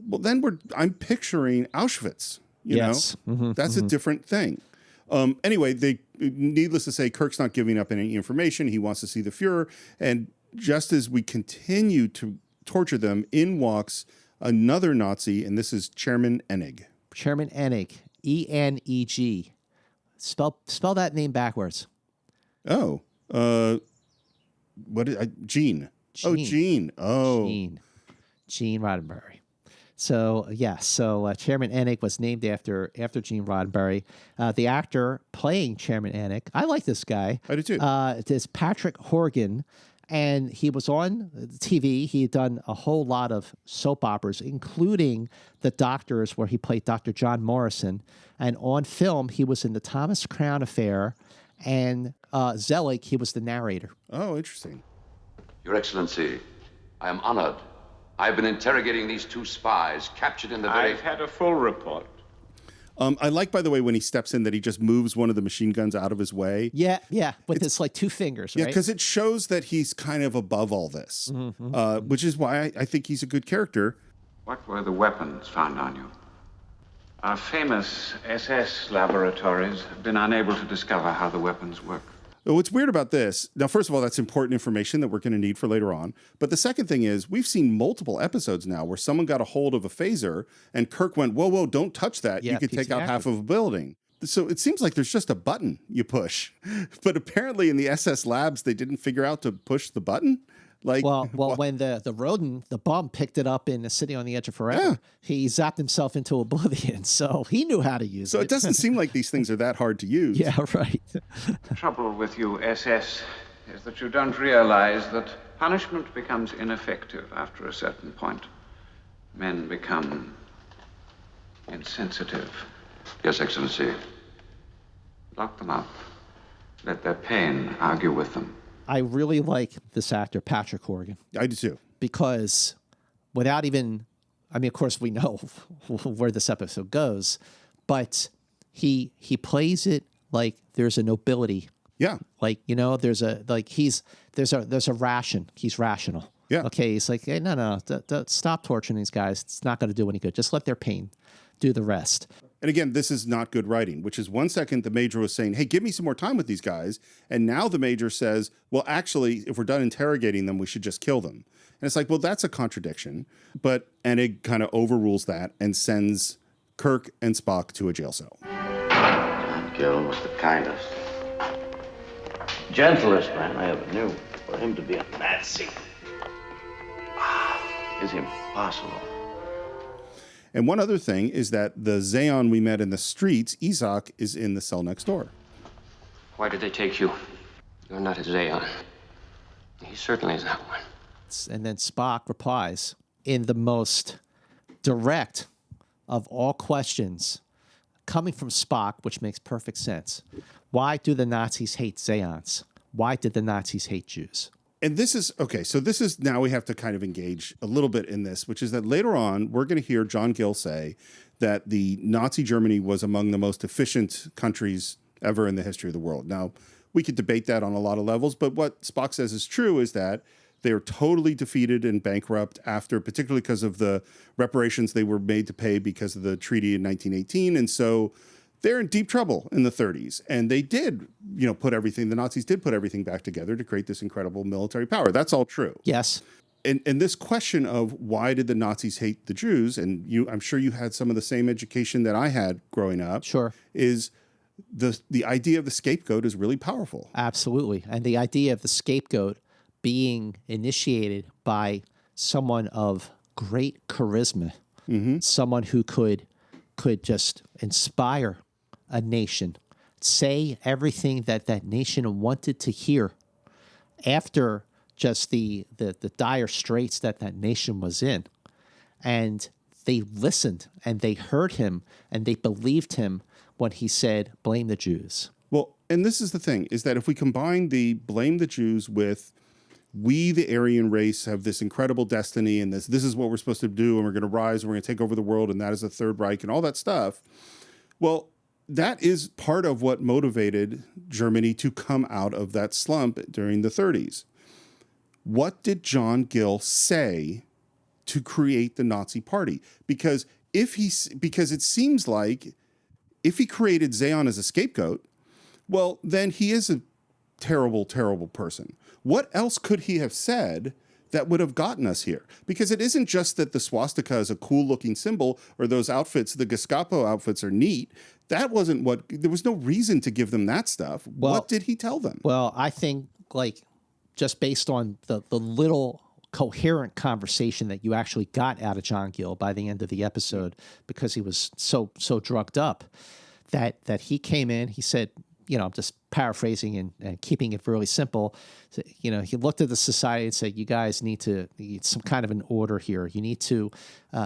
well, then I'm picturing Auschwitz.
Yes. Mm-hmm,
That's a different thing. Anyway, needless to say, Kirk's not giving up any information. He wants to see the Fuhrer. And just as we continue to torture them, in walks another Nazi, and this is Chairman Enig.
Chairman Enig, Eneg. Spell that name backwards.
Oh, Gene. Oh, Gene. Oh,
Gene Roddenberry. So Chairman Enig was named after Gene Roddenberry. The actor playing Chairman Enig, I like this guy.
I do too.
It is Patrick Horgan, and he was on TV. He had done a whole lot of soap operas, including The Doctors, where he played Dr. John Morrison. And on film, he was in The Thomas Crown Affair, and Zelig, he was the narrator.
Oh, interesting.
Your Excellency, I am honored. I've been interrogating these two spies captured in the very...
I've had a full report.
I like, by the way, when he steps in that he just moves one of the machine guns out of his way.
Yeah, with his like two fingers, right?
Yeah, because it shows that he's kind of above all this, which is why I think he's a good character.
What were the weapons found on you? Our famous SS laboratories have been unable to discover how the weapons work.
What's weird about this, now, first of all, that's important information that we're going to need for later on. But the second thing is, we've seen multiple episodes now where someone got a hold of a phaser and Kirk went, whoa, don't touch that.
Yeah,
you could take out half of a building. So it seems like there's just a button you push. But apparently in the SS labs, they didn't figure out to push the button. Like,
well, when the rodent, the bum, picked it up in the City on the Edge of Forever, he zapped himself into oblivion. So he knew how to use it.
So it doesn't seem like these things are that hard to use.
Yeah, right.
The trouble with you, SS, is that you don't realize that punishment becomes ineffective after a certain point. Men become insensitive.
Yes, Excellency.
Lock them up. Let their pain argue with them.
I really like this actor, Patrick Horgan.
I do too.
Because without even, I mean, of course we know where this episode goes, but he plays it like there's a nobility.
Yeah.
Like, there's a ration. He's rational.
Yeah.
Okay. He's like, hey, no, stop torturing these guys. It's not going to do any good. Just let their pain do the rest.
And again, this is not good writing, which is 1 second the major was saying, hey, give me some more time with these guys. And now the major says, well, actually, if we're done interrogating them, we should just kill them. And it's like, well, that's a contradiction. But Enig kind of overrules that and sends Kirk and Spock to a jail cell.
John Gill was the kindest, gentlest man I ever knew. For him to be a Nazi is impossible.
And one other thing is that the Zeon we met in the streets, Isaac, is in the cell next door.
Why did they take you? You're not a Zeon. He certainly is not one.
And then Spock replies in the most direct of all questions, coming from Spock, which makes perfect sense. Why do the Nazis hate Zeons? Why did the Nazis hate Jews?
And this is, okay, so this is, now we have to kind of engage a little bit in this, which is that later on, we're going to hear John Gill say that the Nazi Germany was among the most efficient countries ever in the history of the world. Now, we could debate that on a lot of levels, but what Spock says is true is that they are totally defeated and bankrupt after, particularly because of the reparations they were made to pay because of the treaty in 1918. And so they're in deep trouble in the 30s. And they did, the Nazis did put everything back together to create this incredible military power. That's all true.
Yes.
And this question of why did the Nazis hate the Jews, and I'm sure you had some of the same education that I had growing up.
Sure.
Is the idea of the scapegoat is really powerful.
Absolutely. And the idea of the scapegoat being initiated by someone of great charisma, someone who could just inspire a nation, say everything that nation wanted to hear after just the dire straits that nation was in. And they listened and they heard him and they believed him when he said, blame the Jews.
Well, and this is the thing, is that if we combine the blame the Jews with we, the Aryan race, have this incredible destiny and this is what we're supposed to do and we're going to rise and we're going to take over the world and that is the Third Reich and all that stuff, well, that is part of what motivated Germany to come out of that slump during the 30s. What did John Gill say to create the Nazi Party? Because it seems like if he created Zeon as a scapegoat, well, then he is a terrible, terrible person. What else could he have said that would have gotten us here? Because it isn't just that the swastika is a cool looking symbol or those outfits, the Gestapo outfits are neat. That wasn't there was no reason to give them that stuff. Well, what did he tell them?
Well, I think just based on the little coherent conversation that you actually got out of John Gill by the end of the episode, because he was so drugged up, that he came in, he said, I'm just paraphrasing and keeping it really simple. So, he looked at the society and said, you guys need some kind of an order here. You need to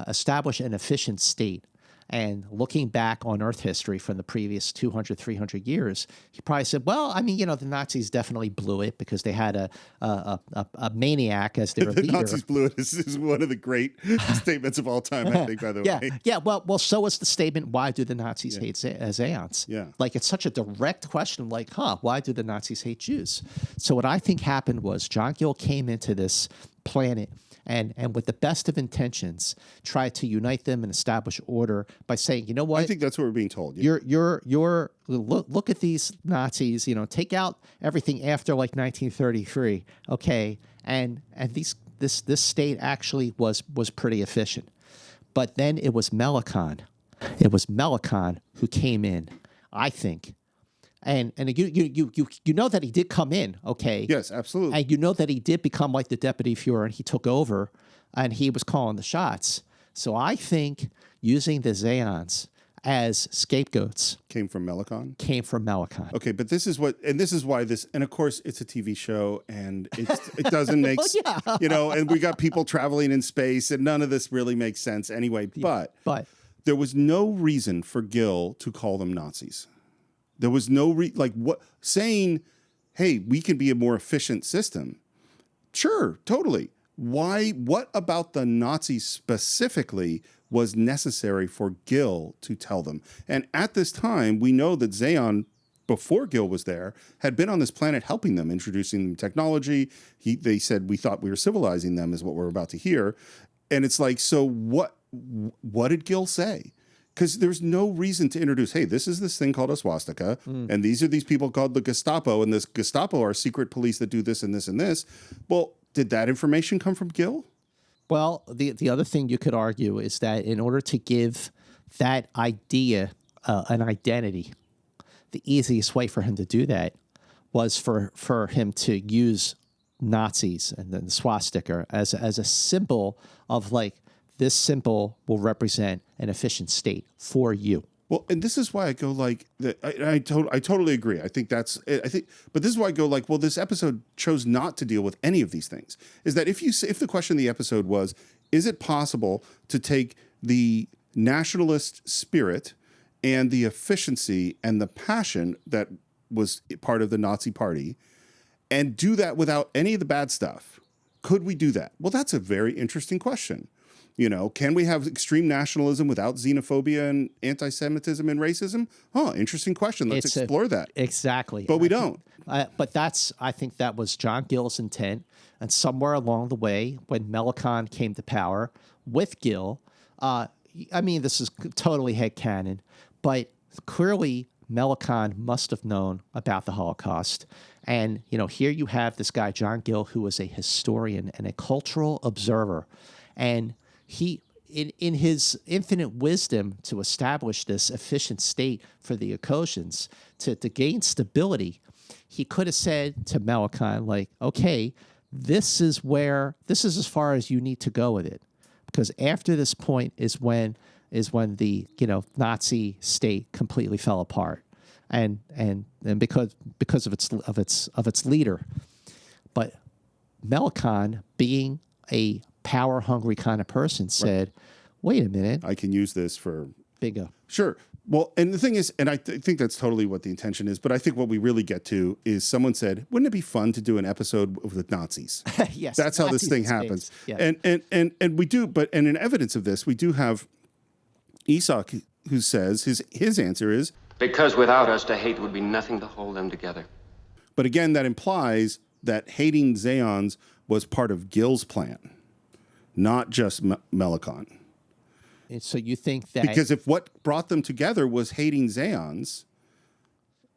establish an efficient state. And looking back on Earth history from the previous 200, 300 years, he probably said, well, the Nazis definitely blew it because they had a maniac as their leader.
The Nazis blew it is one of the great statements of all time, I think, by the way.
Yeah. Well, so is the statement, why do the Nazis hate Zeons?
Yeah.
It's such a direct question, why do the Nazis hate Jews? So what I think happened was John Gill came into this planet and with the best of intentions, tried to unite them and establish order by saying, you know what?
I think that's what we're being told.
Yeah. You're look at these Nazis. Take out everything after 1933. Okay, and this state actually was pretty efficient, but then it was Melanchon. It was Melanchon who came in, I think. And you know that he did come in, okay?
Yes, absolutely.
And you know that he did become like the deputy Fuhrer, and he took over, and he was calling the shots. So I think using the Zeons as scapegoats
came from Melanchon.
Okay,
but this is why this, and of course it's a TV show, and it doesn't make, and we got people traveling in space, and none of this really makes sense anyway. But there was no reason for Gill to call them Nazis. There was no saying, hey, we can be a more efficient system. Sure, totally. Why? What about the Nazis specifically was necessary for Gill to tell them? And at this time, we know that Zeon, before Gill was there, had been on this planet helping them, introducing them technology. They said, we thought we were civilizing them, is what we're about to hear. And it's so what did Gill say? Because there's no reason to introduce, hey, this is this thing called a swastika, and these are these people called the Gestapo, and this Gestapo are secret police that do this and this and this. Well, did that information come from Gill?
Well, the other thing you could argue is that in order to give that idea an identity, the easiest way for him to do that was for him to use Nazis and then the swastika as a symbol of this symbol will represent an efficient state for you.
Well, and this is why I go I totally agree. I think that's it. But this is why I go well, this episode chose not to deal with any of these things. Is that if the question of the episode was, is it possible to take the nationalist spirit and the efficiency and the passion that was part of the Nazi Party and do that without any of the bad stuff? Could we do that? Well, that's a very interesting question. Can we have extreme nationalism without xenophobia and anti-Semitism and racism? Interesting question. Let's explore that.
Exactly.
But we don't.
But I think that was John Gill's intent. And somewhere along the way, when Melanchon came to power with Gill, this is totally headcanon, but clearly Melicon must have known about the Holocaust. And, here you have this guy, John Gill, who was a historian and a cultural observer. And he, in his infinite wisdom to establish this efficient state for the Ekosians, to gain stability, he could have said to Melicon, like, okay, this is as far as you need to go with it. Because after this point is when the Nazi state completely fell apart. And because of its leader. But Melicon, being a power-hungry kind of person, said, wait a minute.
I can use this for...
Bingo.
Sure. Well, and the thing is, and I think that's totally what the intention is, but I think what we really get to is someone said, wouldn't it be fun to do an episode with Nazis?
Yes.
That's how
Nazis
this thing
in
happens.
space. Yeah.
And we do, and in evidence of this, we do have Isak, who says his answer is,
because without us, to hate would be nothing to hold them together.
But again, that implies that hating Zeons was part of Gill's plan, not just Melicon.
And so you think that...
Because if what brought them together was hating Zeons,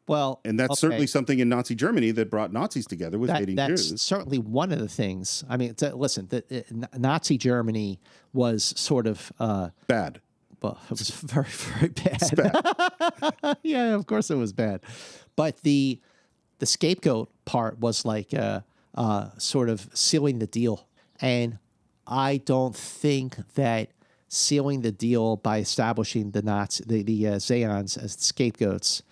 well,
and that's certainly something in Nazi Germany that brought Nazis together, was hating Jews.
That's certainly one of the things. I mean, listen, Nazi Germany was sort of...
bad.
Well, it was very, very bad.
It's bad.
Yeah, of course it was bad. But the scapegoat part was like sort of sealing the deal. And I don't think that sealing the deal by establishing the Zeons as scapegoats,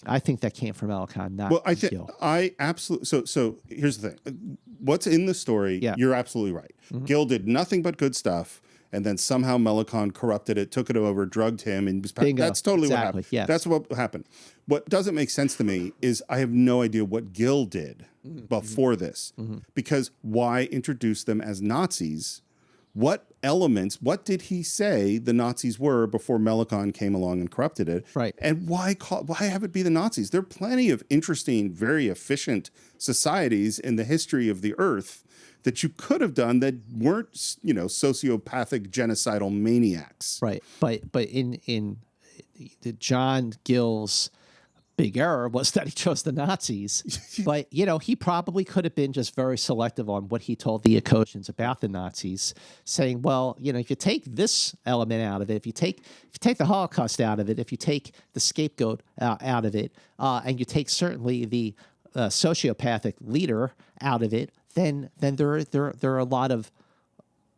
I think that came from Melicon, not
Well,
Gill.
I absolutely... So here's the thing. What's in the story, you're absolutely right. Mm-hmm. Gill did nothing but good stuff. And then somehow Melicon corrupted it, took it over, drugged him, and that's totally what happened.
Yes.
That's what happened. What doesn't make sense to me is I have no idea what Gill did before this. Mm-hmm. Because why introduce them as Nazis? What elements, what did he say the Nazis were before Melicon came along and corrupted it?
Right.
And why have it be the Nazis? There are plenty of interesting, very efficient societies in the history of the Earth that you could have done that weren't, sociopathic genocidal maniacs.
Right. But in John Gill's big error was that he chose the Nazis. But, he probably could have been just very selective on what he told the Ekosians about the Nazis, saying, well, if you take this element out of it, if you take the Holocaust out of it, if you take the scapegoat out of it, and you take certainly the sociopathic leader out of it, then there are a lot of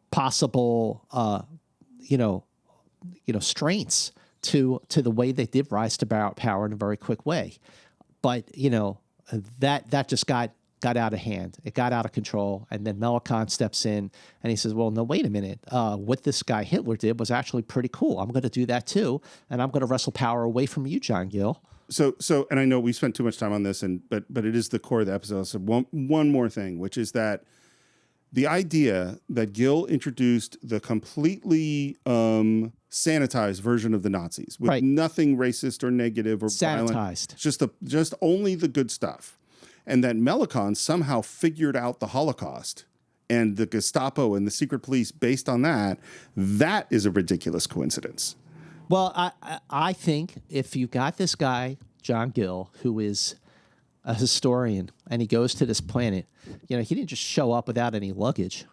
possible strengths to the way they did rise to power in a very quick way. But that just got out of hand. It got out of control, and then Melicon steps in and he says, well, no, wait a minute. What this guy Hitler did was actually pretty cool. I'm going to do that too, and I'm going to wrestle power away from you, John Gill.
So, and I know we spent too much time on this, but it is the core of the episode. So one more thing, which is that the idea that Gill introduced the completely sanitized version of the Nazis with nothing racist or negative or violent, just only the good stuff, and that Melicon somehow figured out the Holocaust and the Gestapo and the secret police based on that is a ridiculous coincidence.
Well, I think if you got this guy, John Gill, who is a historian, and he goes to this planet, he didn't just show up without any luggage.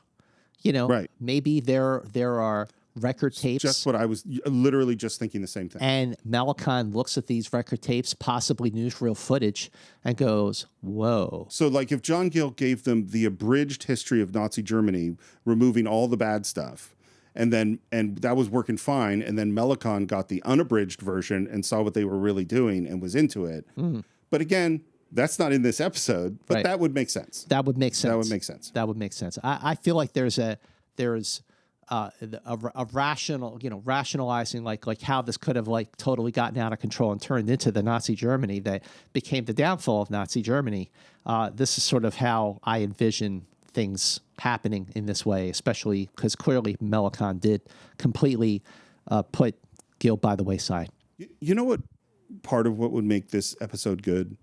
Maybe there are record tapes.
Just what I was literally just thinking the same thing.
And Melicon looks at these record tapes, possibly newsreel footage, and goes, whoa.
So like if John Gill gave them the abridged history of Nazi Germany, removing all the bad stuff, and that was working fine. And then Melicon got the unabridged version and saw what they were really doing and was into it. Mm. But again, that's not in this episode, but that would make sense.
That would make sense.
That would make sense.
That would make sense. I feel like there's a rational, rationalizing like how this could have like totally gotten out of control and turned into the Nazi Germany that became the downfall of Nazi Germany. This is sort of how I envision things happening in this way, especially because clearly Melicon did completely put Gill by the wayside.
You know what? Part of what would make this episode good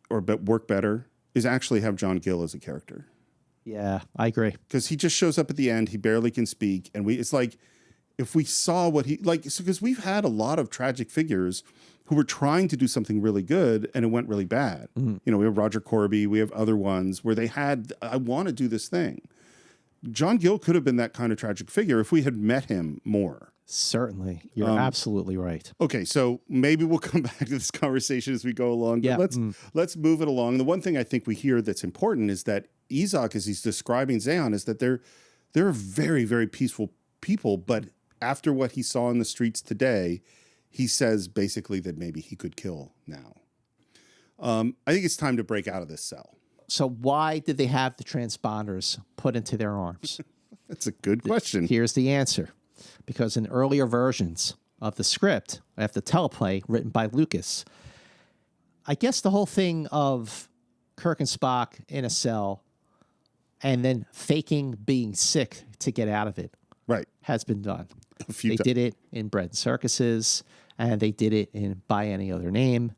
or work better is actually have John Gill as a character.
Yeah, I agree.
Because he just shows up at the end. He barely can speak. And it's like, if we saw what because we've had a lot of tragic figures who were trying to do something really good and it went really bad. You know, we have Roger Corby, we have other ones where they had, I want to do this thing. John Gill could have been that kind of tragic figure if we had met him more.
Certainly. You're absolutely right.
Okay, so maybe we'll come back to this conversation as we go along.
Yeah.
But let's move it along. The one thing I think we hear that's important is that Ezok, as he's describing Zeon, is that they're very, very peaceful people, but after what he saw in the streets today, he says basically that maybe he could kill now. I think it's time to break out of this cell.
So why did they have the transponders put into their arms?
That's a good question.
Here's the answer. Because in earlier versions of the script, of the teleplay written by Lucas, I guess the whole thing of Kirk and Spock in a cell and then faking being sick to get out of it has been done. They did it in Bread and Circuses, and they did it in By Any Other Name.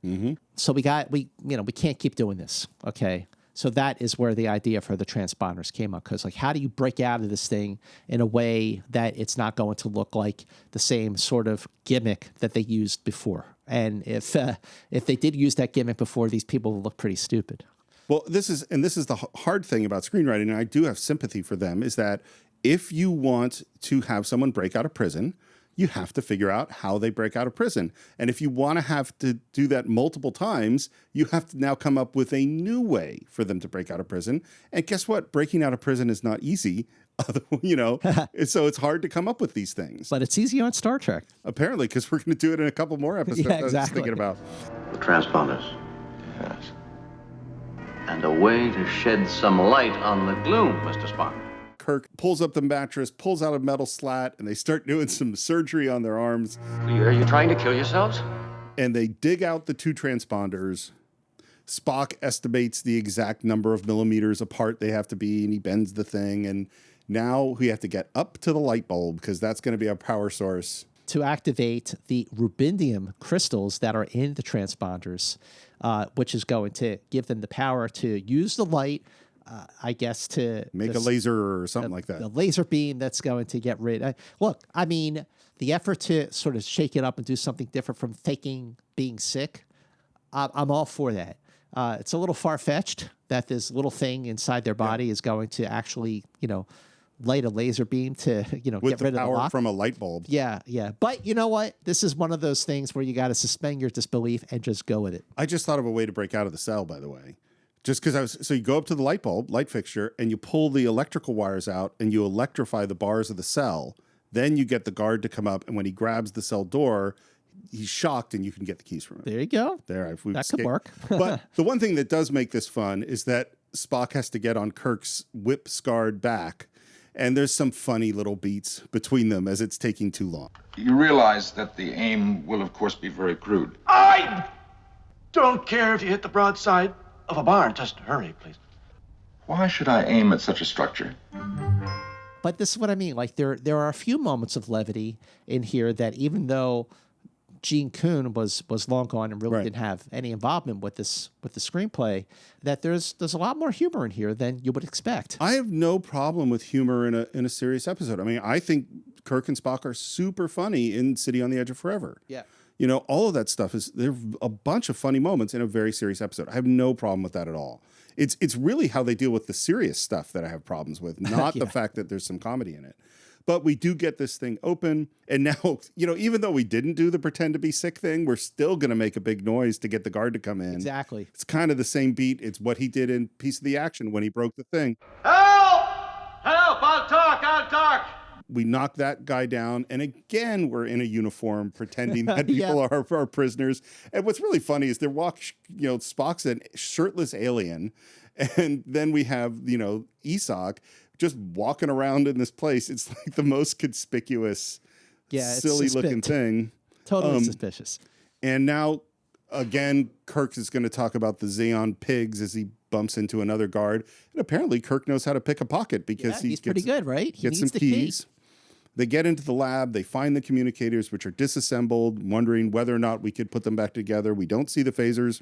So we can't keep doing this, okay? So that is where the idea for the transponders came up, because like, how do you break out of this thing in a way that it's not going to look like the same sort of gimmick that they used before? And if they did use that gimmick before, these people will look pretty stupid.
Well, this is the hard thing about screenwriting, and I do have sympathy for them, is that if you want to have someone break out of prison, you have to figure out how they break out of prison. And if you want to have to do that multiple times, you have to now come up with a new way for them to break out of prison. And guess what? Breaking out of prison is not easy, you know, so it's hard to come up with these things.
But it's easy on Star Trek.
Apparently, because we're going to do it in a couple more episodes.
Yeah, exactly.
I was thinking about.
The transponders. Yes. And a way to shed some light on the gloom, Mr. Spock.
Kirk pulls up the mattress, pulls out a metal slat, and they start doing some surgery on their arms.
Are you trying to kill yourselves?
And they dig out the two transponders. Spock estimates the exact number of millimeters apart they have to be, and he bends the thing. And now we have to get up to the light bulb, because that's going to be our power source.
To activate the rubidium crystals that are in the transponders, which is going to give them the power to use the light, I guess, to
make a laser or something like that.
The laser beam that's going to get rid. Look, I mean, the effort to sort of shake it up and do something different from faking being sick, I'm all for that. It's a little far-fetched that this little thing inside their body is going to actually, light a laser beam to,
with
get rid of the
power
lock
from a light bulb.
Yeah. But you know what? This is one of those things where you got to suspend your disbelief and just go with it.
I just thought of a way to break out of the cell, by the way. Just because so you go up to the light fixture, and you pull the electrical wires out and you electrify the bars of the cell. Then you get the guard to come up, and when he grabs the cell door, he's shocked, and you can get the keys from him.
There you go.
That
could work.
But the one thing that does make this fun is that Spock has to get on Kirk's whip-scarred back, and there's some funny little beats between them as it's taking too long.
You realize that the aim will, of course, be very crude.
I don't care if you hit the broadside of a barn. Just hurry, please.
Why should I aim at such a structure?
But this is what I mean. Like, there are a few moments of levity in here that, even though Gene Kuhn was long gone and really didn't have any involvement with the screenplay, that there's a lot more humor in here than you would expect.
I have no problem with humor in a serious episode. I mean, I think Kirk and Spock are super funny in City on the Edge of Forever.
Yeah.
All of that stuff there's a bunch of funny moments in a very serious episode. I have no problem with that at all. It's really how they deal with the serious stuff that I have problems with, not the fact that there's some comedy in it. But we do get this thing open, and now, even though we didn't do the pretend to be sick thing, we're still going to make a big noise to get the guard to come in.
Exactly.
It's kind of the same beat. It's what he did in Piece of the Action when he broke the thing.
Help! Help! I'll talk!
We knock that guy down, and again, we're in a uniform pretending that people are prisoners. And what's really funny is Spock's a shirtless alien, and then we have, Ezok just walking around in this place. It's like the most conspicuous, silly-looking thing.
Totally suspicious.
And now, again, Kirk is going to talk about the Zeon pigs as he bumps into another guard. And apparently Kirk knows how to pick a pocket because
he's pretty good, right? He
gets some keys. They get into the lab. They find the communicators, which are disassembled, wondering whether or not we could put them back together. We don't see the phasers.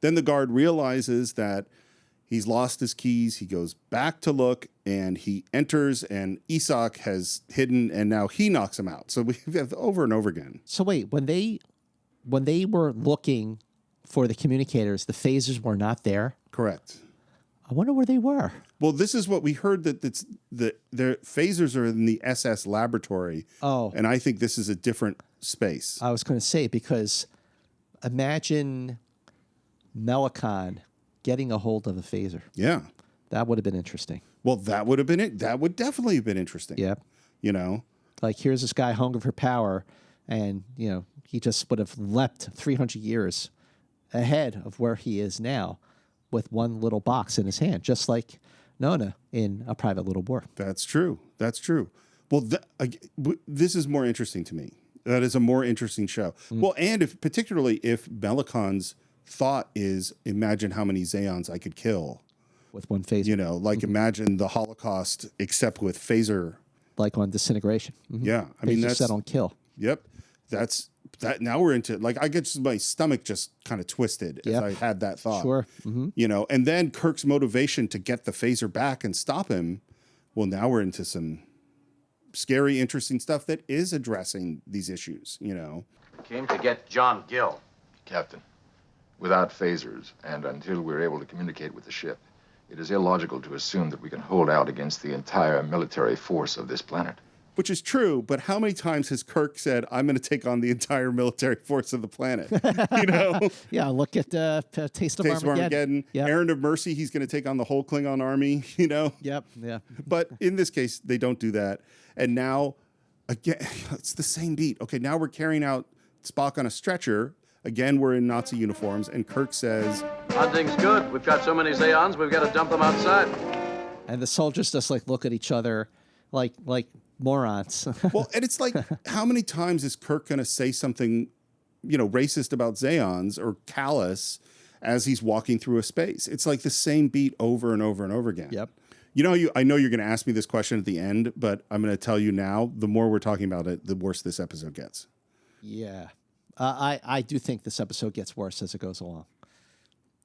Then the guard realizes that he's lost his keys. He goes back to look, and he enters, and Ezok has hidden, and now he knocks him out. So we have over and over again.
So wait, when they when they were looking for the communicators, the phasers were not there.
Correct.
I wonder where they were.
Well, this is what we heard, that their phasers are in the SS laboratory.
Oh.
And I think this is a different space.
I was going to say, because imagine Melicon getting a hold of a phaser.
Yeah.
That would have been interesting.
Well, that would have been it. That would definitely have been interesting.
Yep.
You know?
Like, here's this guy hungry for power, and, you know, he just would have leapt 300 years ahead of where he is now with one little box in his hand, just like Nona in A Private Little War.
That's true. That's true. Well, this is more interesting to me. That is a more interesting show. Well, and particularly if Melicon's thought is, imagine how many Zeons I could kill.
With one phaser.
You know, like imagine the Holocaust except with phaser.
Like on disintegration.
Yeah. I mean, that's
set on kill.
Yep. That's that. Now we're into, like, I get just, my stomach just kind of twisted as I had that thought.
Sure.
You know, and then Kirk's motivation to get the phaser back and stop him. Well, now we're into some scary, interesting stuff that is addressing these issues, you know.
Came to get John Gill.
Captain, without phasers and until we're able to communicate with the ship, it is illogical to assume that we can hold out against the entire military force of this planet.
Which is true, but how many times has Kirk said, I'm going to take on the entire military force of the planet? You know?
Yeah, look at Taste of Armageddon.
Yep. Errand of Mercy, he's going to take on the whole Klingon army, you know?
Yep, yeah.
But in this case, they don't do that. And now, again, it's the same beat. Okay, now we're carrying out Spock on a stretcher. Again, we're in Nazi uniforms, and Kirk says,
Hunting's good. We've got so many Zeons, we've got to dump them outside.
And the soldiers just, like, look at each other like morons.
Well, and it's like, how many times is Kirk going to say something, you know, racist about Zeons or callous as he's walking through a space? It's like the same beat over and over and over again.
Yep.
You know, I know you're going to ask me this question at the end, but I'm going to tell you now, the more we're talking about it, the worse this episode gets.
Yeah. I do think this episode gets worse as it goes along,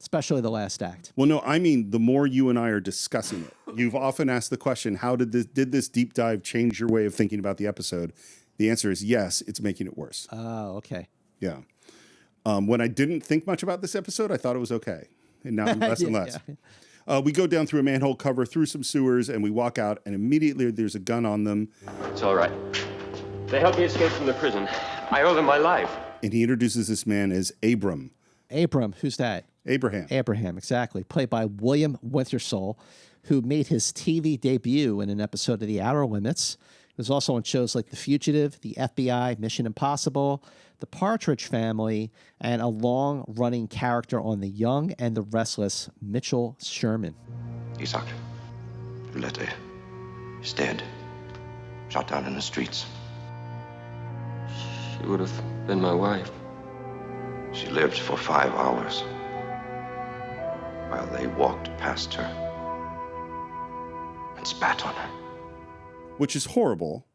especially the last act.
Well, no, I mean, the more you and I are discussing it. You've often asked the question, how did this deep dive change your way of thinking about the episode? The answer is yes, it's making it worse.
Oh, okay.
Yeah. When I didn't think much about this episode, I thought it was okay. And now less and less. Yeah. We go down through a manhole cover, through some sewers, and we walk out, and immediately there's a gun on them.
It's all right. They helped me escape from the prison. I owe them my life.
And he introduces this man as Abram.
Abram, who's that?
Abraham.
Abraham, exactly. Played by William Wintersole, who made his TV debut in an episode of The Outer Limits. He was also on shows like The Fugitive, The FBI, Mission Impossible, The Partridge Family, and a long-running character on The Young and the Restless, Mitchell Sherman.
Isak, Ulette is dead. Shot down in the streets.
She would have been my wife.
She lived for 5 hours while they walked past her and spat on her.
Which is horrible.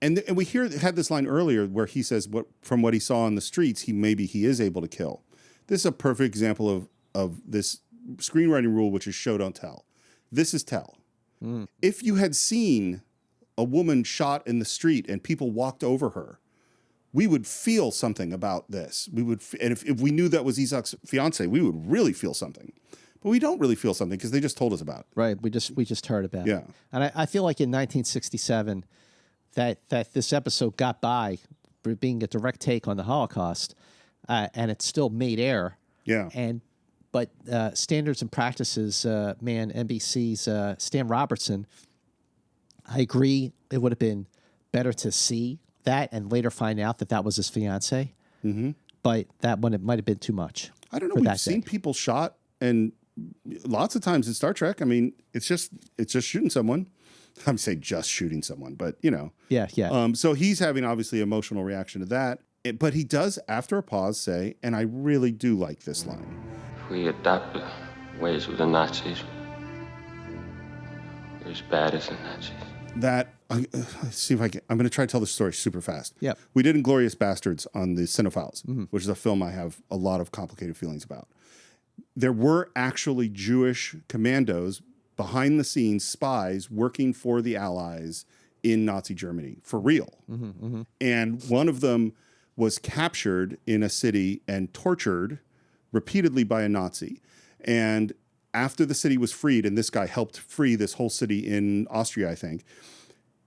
And we had this line earlier where he says, from what he saw on the streets, he is able to kill. This is a perfect example of this screenwriting rule, which is show, don't tell. This is tell. If you had seen a woman shot in the street and people walked over her, we would feel something about this. And if we knew that was Isak's fiance, we would really feel something. But we don't really feel something because they just told us about it.
Right. We just heard about it.
Yeah.
And I feel like in 1967 that this episode got by for being a direct take on the Holocaust, and it still made air.
Yeah.
But Standards and Practices man, NBC's Stan Robertson, I agree it would have been better to see that and later find out that was his fiance. Mm-hmm. But that one, it might have been too much.
I don't know. We've seen people shot, and lots of times in Star Trek, I mean, it's just shooting someone. I'm saying just shooting someone, but you know.
Yeah, yeah.
So he's having obviously emotional reaction to that. But he does, after a pause, say, and I really do like this line.
If we adapt the ways of the Nazis, we're as bad as the Nazis.
That, let's see if I'm going to try to tell the story super fast.
Yep.
We did Inglourious Bastards on the Cinephiles, which is a film I have a lot of complicated feelings about. There were actually Jewish commandos, behind the scenes spies working for the Allies in Nazi Germany, for real. And one of them was captured in a city and tortured repeatedly by a Nazi. And after the city was freed, and this guy helped free this whole city in Austria, I think,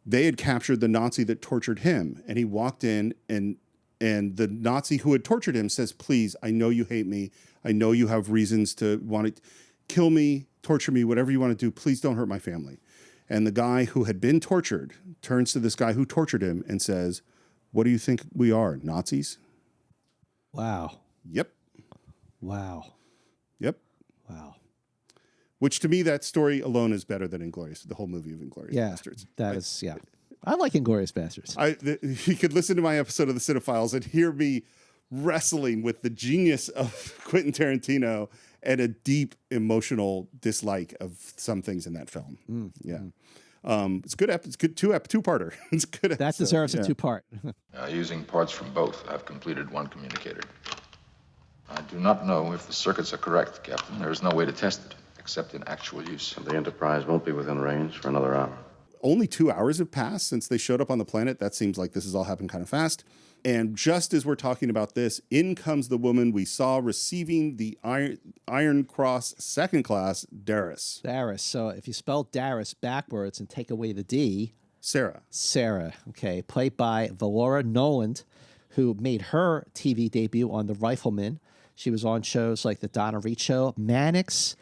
they had captured the Nazi that tortured him. And he walked in, and the Nazi who had tortured him says, please, I know you hate me. I know you have reasons to want to kill me, torture me, whatever you want to do. Please don't hurt my family. And the guy who had been tortured turns to this guy who tortured him and says, what do you think we are, Nazis?
Wow.
Yep.
Wow.
Yep.
Wow.
Which to me, that story alone is better than Inglourious, the whole movie of Inglourious Bastards.
That is, yeah. I like Inglourious Bastards.
You could listen to my episode of the Cinephiles and hear me wrestling with the genius of Quentin Tarantino and a deep emotional dislike of some things in that film. It's good. It's good two-parter. It's good.
That
episode.
deserves a two-part.
Using parts from both, I've completed one communicator. I do not know if the circuits are correct, Captain. There is no way to test it, except in actual use.
The Enterprise won't be within range for another hour.
Only 2 hours have passed since they showed up on the planet. That seems like this has all happened kind of fast. And just as we're talking about this, in comes the woman we saw receiving the Iron Cross second class, Darius.
Darius. So if you spell Darius backwards and take away the D.
Sarah.
Okay. Played by Valora Noland, who made her TV debut on The Rifleman. She was on shows like The Donna Reed Show, Mannix.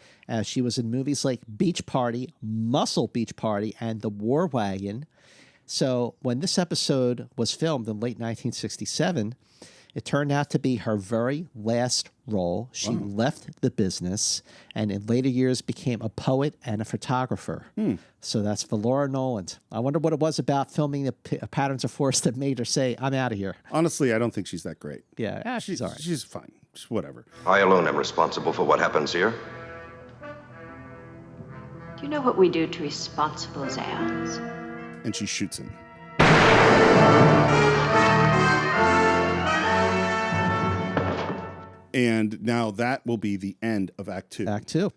She was in movies like Beach Party, Muscle Beach Party, and The War Wagon. So when this episode was filmed in late 1967, it turned out to be her very last role. She left the business and in later years became a poet and a photographer. So that's Valora Noland. I wonder what it was about filming the Patterns of Force that made her say, I'm out of here.
Honestly, I don't think she's that great.
Yeah, she's all right.
She's fine. Just whatever.
I alone am responsible for what happens here.
Do you know what we do to responsible Zeons?
And she shoots him. And now that will be the end of Act 2.
Act 2.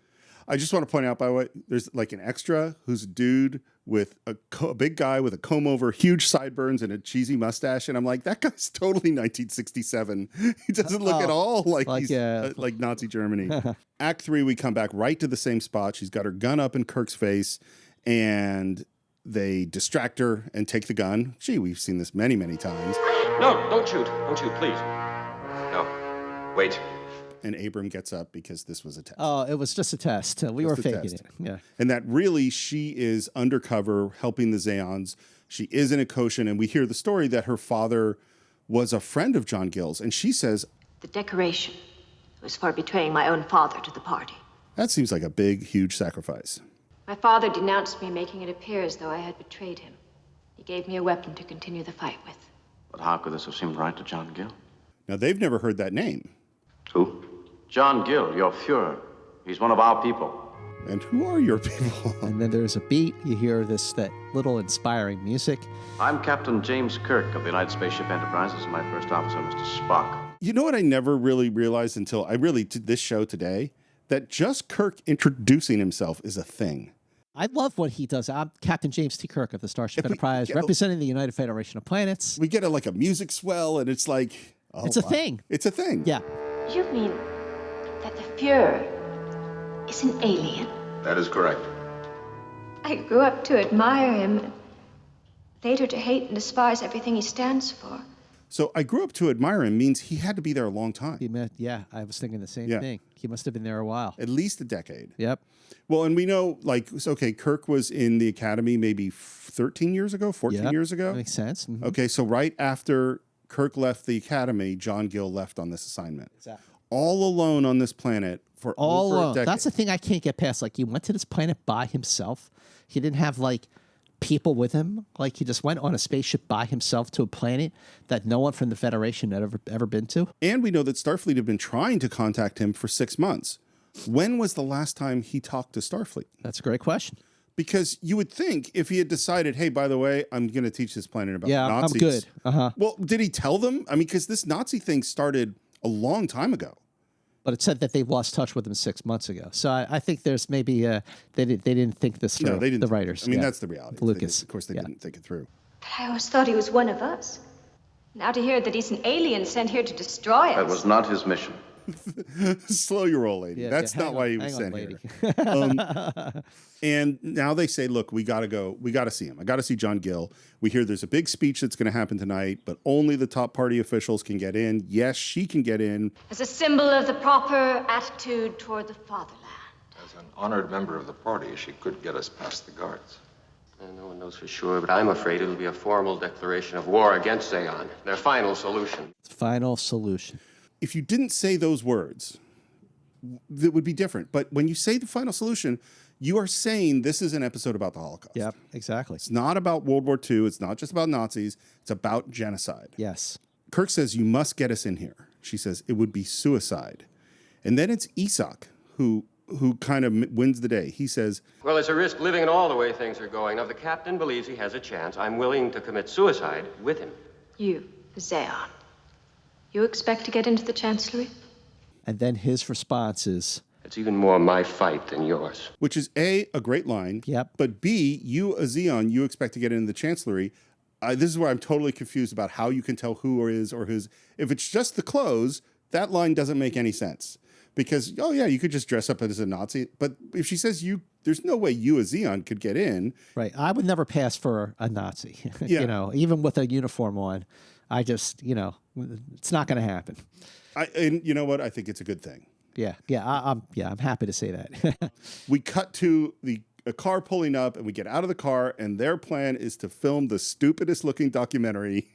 I just want to point out, by the way, there's like an extra who's a dude with a big guy with a comb over, huge sideburns, and a cheesy mustache. And I'm like, that guy's totally 1967. He doesn't look at all like he's like Nazi Germany. Act 3, we come back right to the same spot. She's got her gun up in Kirk's face, and they distract her and take the gun. Gee, we've seen this many, many times.
No, don't shoot. Don't shoot, please.
No. Wait.
And Abram gets up because this was a test.
Oh, it was just a test. We were faking it. Yeah.
And that really she is undercover helping the Zeons. She is an Ekosian, and we hear the story that her father was a friend of John Gill's. And she says,
the decoration was for betraying my own father to the party.
That seems like a big, huge sacrifice.
My father denounced me, making it appear as though I had betrayed him. He gave me a weapon to continue the fight with.
But how could this have seemed right to John Gill?
Now, they've never heard that name.
Who? John Gill, your Fuhrer. He's one of our people.
And who are your people?
And then there's a beat. You hear that little inspiring music.
I'm Captain James Kirk of the United Spaceship Enterprise. This is my first officer, Mr. Spock.
You know what I never really realized until I really did this show today? That just Kirk introducing himself is a thing.
I love what he does. I'm Captain James T. Kirk of the Starship Enterprise, representing the United Federation of Planets.
We get a music swell, and it's like... Oh,
it's a thing.
It's a thing.
Yeah.
You mean that the Fuhrer is an alien?
That is correct.
I grew up to admire him, and later to hate and despise everything he stands for.
So I grew up to admire him means he had to be there a long time.
I was thinking the same thing. He must have been there a while.
At least a decade.
Yep.
Well, and we know, Kirk was in the Academy maybe 13 years ago, 14 years ago.
That makes sense. Mm-hmm.
Okay, so right after Kirk left the Academy, John Gill left on this assignment.
Exactly.
All alone on this planet for over a decade.
That's the thing I can't get past. Like, he went to this planet by himself. He didn't have, people with him. Like, he just went on a spaceship by himself to a planet that no one from the Federation had ever been to.
And we know that Starfleet have been trying to contact him for 6 months. When was the last time he talked to Starfleet?
That's a great question.
Because you would think if he had decided, hey, by the way, I'm going to teach this planet about Nazis.
I'm good. Uh-huh.
Well, did he tell them? I mean, because this Nazi thing started a long time ago.
But it said that they lost touch with him 6 months ago. So I think there's maybe they didn't think this through.
No, they didn't.
The writers.
I mean, that's the reality.
Lucas.
Of course, they didn't think it through.
But I always thought he was one of us. Now to hear that he's an alien sent here to destroy us.
That was not his mission.
Slow your roll, lady.
Yeah,
That's not why he was sent here. And now they say, look, we got to go. We got to see him. I got to see John Gill. We hear there's a big speech that's going to happen tonight, but only the top party officials can get in. Yes, she can get in.
As a symbol of the proper attitude toward the fatherland.
As an honored member of the party, she could get us past the guards.
No one knows for sure, but I'm afraid it'll be a formal declaration of war against Zeon. Their final solution.
Final solution.
If you didn't say those words, that would be different. But when you say the final solution, you are saying this is an episode about the Holocaust.
Yep, exactly.
It's not about World War II. It's not just about Nazis. It's about genocide.
Yes.
Kirk says, you must get us in here. She says, it would be suicide. And then it's Isak who kind of wins the day. He says,
well, it's a risk living in all the way things are going. Now, if the captain believes he has a chance, I'm willing to commit suicide with him.
You, Zeon, you expect to get into the Chancellery?
And then his response is,
it's even more my fight than yours.
Which is A, a great line.
Yep.
But B, you, a Zeon, you expect to get into the Chancellery. This is where I'm totally confused about how you can tell who is or who's. If it's just the clothes, that line doesn't make any sense. Because, oh yeah, you could just dress up as a Nazi. But if she says there's no way you, a Zeon, could get in.
Right. I would never pass for a Nazi.
Yeah.
Even with a uniform on. I just, it's not going to happen.
And you know what? I think it's a good thing.
Yeah. I'm happy to say that.
We cut to a car pulling up, and we get out of the car, and their plan is to film the stupidest looking documentary.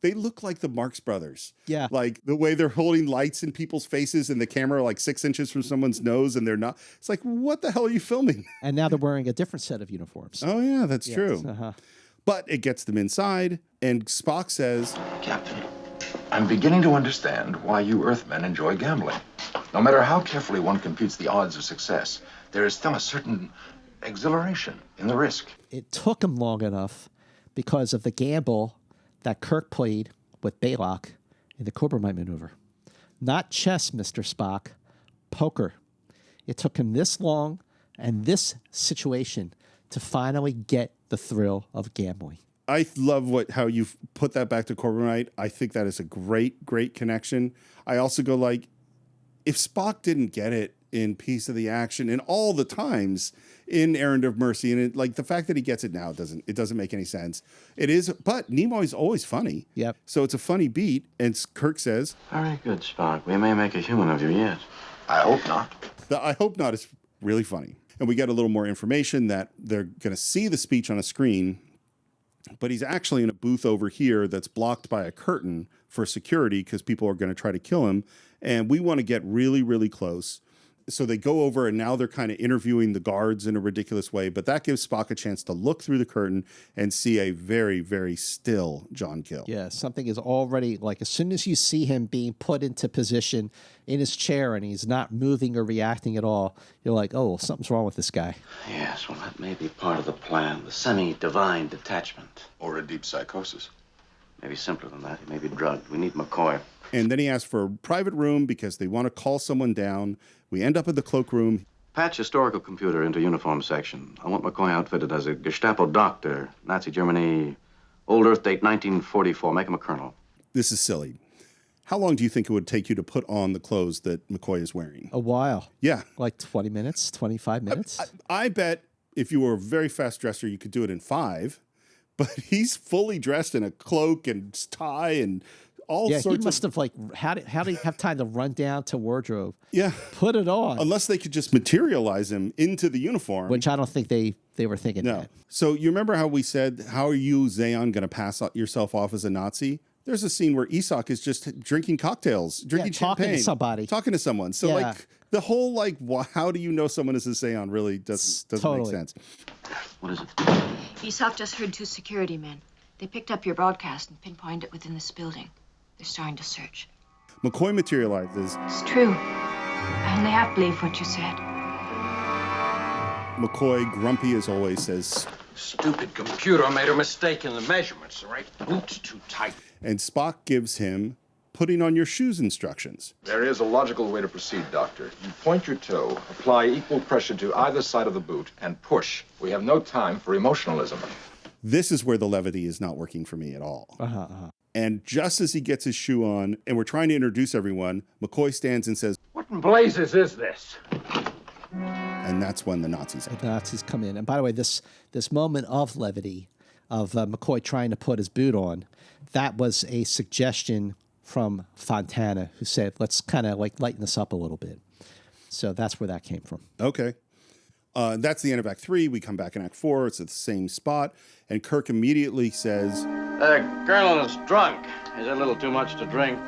They look like the Marx Brothers.
Yeah.
Like the way they're holding lights in people's faces and the camera like 6 inches from someone's nose, and they're not. It's like, what the hell are you filming?
And now they're wearing a different set of uniforms.
Oh, yeah, that's true.
Uh-huh.
But it gets them inside, and Spock says,
Captain, I'm beginning to understand why you Earthmen enjoy gambling. No matter how carefully one computes the odds of success, there is still a certain exhilaration in the risk.
It took him long enough because of the gamble that Kirk played with Balak in the Corbomite maneuver. Not chess, Mr. Spock, poker. It took him this long and this situation to finally get the thrill of gambling.
I love how you've put that back to Corbomite. I think that is a great, great connection. I also go like, if Spock didn't get it in Piece of the Action and all the times in Errand of Mercy, and the fact that he gets it now doesn't make any sense. It is, but Nimoy's always funny.
Yep.
So it's a funny beat, and Kirk says,
very good, Spock. We may make a human of you yet.
I hope not.
The I hope not is really funny. And we get a little more information that they're going to see the speech on a screen, but he's actually in a booth over here that's blocked by a curtain for security because people are going to try to kill him. And we want to get really, really close. So they go over, and now they're kind of interviewing the guards in a ridiculous way. But that gives Spock a chance to look through the curtain and see a very, very still John Gill.
Yeah, something is already, like, as soon as you see him being put into position in his chair and he's not moving or reacting at all, you're like, oh, something's wrong with this guy.
Yes, well, that may be part of the plan, the semi-divine detachment.
Or a deep psychosis.
Maybe simpler than that. He may be drugged. We need McCoy.
And then he asks for a private room because they want to call someone down. We end up in the cloakroom.
Patch historical computer into uniform section. I want McCoy outfitted as a Gestapo doctor. Nazi Germany, old Earth date 1944. Make him a colonel.
This is silly. How long do you think it would take you to put on the clothes that McCoy is wearing?
A while.
Yeah.
Like 20 minutes, 25 minutes?
I bet if you were a very fast dresser, you could do it in 5. But he's fully dressed in a cloak and tie and all sorts of...
Yeah, he must have, how did he have time to run down to wardrobe?
Yeah.
Put it on.
Unless they could just materialize him into the uniform.
Which I don't think they were thinking that.
So you remember how we said, how are you, Zeon, going to pass yourself off as a Nazi? There's a scene where Isak is just drinking cocktails, drinking champagne.
Talking to somebody.
Talking to someone. So, the whole, how do you know someone is a Zeon really doesn't make sense.
What is it?
Isak just heard 2 security men. They picked up your broadcast and pinpointed it within this building. They're starting to search.
McCoy materializes.
It's true. I only half believe what you said.
McCoy, grumpy as always, says,
Stupid computer made a mistake in the measurements. The right boot's too tight.
And Spock gives him putting on your shoes instructions.
There is a logical way to proceed, Doctor. You point your toe, apply equal pressure to either side of the boot, and push. We have no time for emotionalism.
This is where the levity is not working for me at all. And just as he gets his shoe on, and we're trying to introduce everyone, McCoy stands and says,
"What in blazes is this?"
And that's when the Nazis enter.
The Nazis come in. And by the way, this moment of levity, of McCoy trying to put his boot on, that was a suggestion from Fontana, who said, let's kind of like lighten this up a little bit. So that's where that came from.
Okay. That's the end of Act 3. We come back in Act 4. It's at the same spot. And Kirk immediately says,
Colonel is drunk. He's a little too much to drink.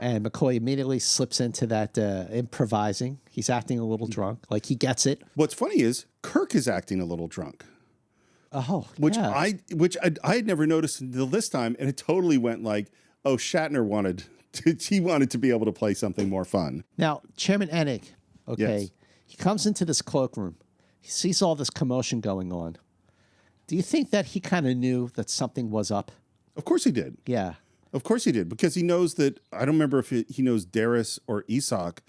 And McCoy immediately slips into that improvising. He's acting a little drunk, like he gets it.
What's funny is Kirk is acting a little drunk.
Oh,
which
yeah.
I had never noticed until this time, and it totally went like, oh, Shatner wanted to be able to play something more fun.
Now, Chairman Enig, okay,
Yes.
He comes into this cloakroom. He sees all this commotion going on. Do you think that he kind of knew that something was up?
Of course he did.
Yeah.
Of course he did, because he knows that, I don't remember if he knows Darius or Isak,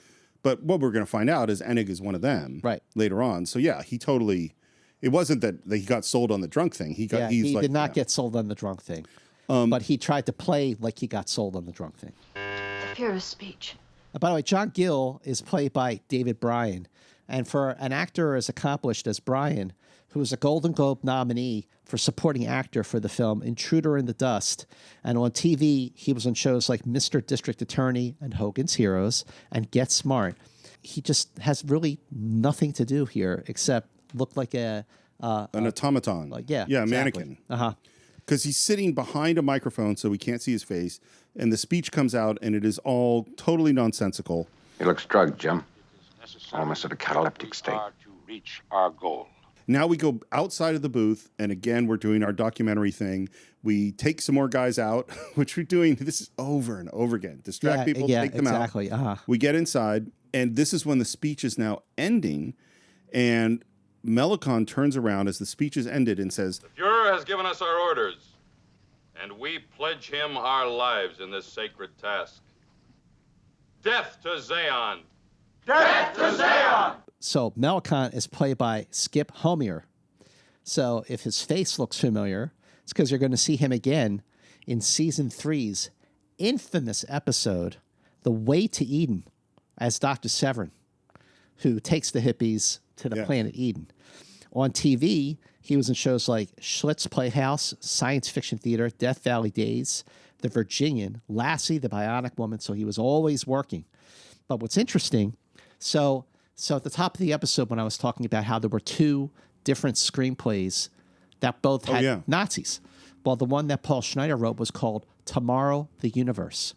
but what we're going to find out is Enig is one of them later on. So yeah, he totally, it wasn't that he got sold on the drunk thing. He
did not get sold on the drunk thing. But he tried to play like he got sold on the drunk thing.
The Fuhrer's speech.
By the way, John Gill is played by David Bryan. And for an actor as accomplished as Bryan, who was a Golden Globe nominee for supporting actor for the film Intruder in the Dust, and on TV, he was on shows like Mr. District Attorney and Hogan's Heroes and Get Smart. He just has really nothing to do here except look like an
automaton.
Yeah,
a
exactly.
mannequin. Because he's sitting behind a microphone so we can't see his face, and the speech comes out, and it is all totally nonsensical.
He looks drugged, Jim. Almost at a cataleptic state.
To reach our goal.
Now we go outside of the booth, and again, we're doing our documentary thing. We take some more guys out, which we're doing. This is over and over again. Distract people, take them out. We get inside, and this is when the speech is now ending, and Melicon turns around as the speech is ended and says,
"The Fuhrer has given us our orders, and we pledge him our lives in this sacred task. Death to Zeon!
Death to Zeon!"
So Melicon is played by Skip Homier. So if his face looks familiar, it's because you're going to see him again in Season 3's infamous episode, The Way to Eden, as Dr. Severin, who takes the hippies to the planet Eden. On TV, he was in shows like Schlitz Playhouse, Science Fiction Theater, Death Valley Days, The Virginian, Lassie, The Bionic Woman, so he was always working. But what's interesting, so at the top of the episode when I was talking about how there were two different screenplays that both had Nazis. Well, the one that Paul Schneider wrote was called Tomorrow, the Universe.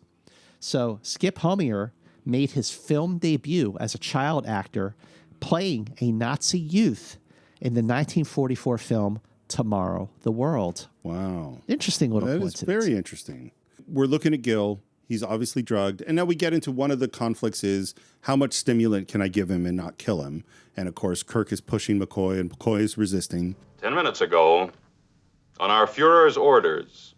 So Skip Homier made his film debut as a child actor playing a Nazi youth in the 1944 film Tomorrow, the World.
Wow.
Interesting little coincidence.
That is very interesting. We're looking at Gill. He's obviously drugged. And now we get into one of the conflicts is how much stimulant can I give him and not kill him? And of course, Kirk is pushing McCoy and McCoy is resisting.
10 minutes ago, on our Fuhrer's orders,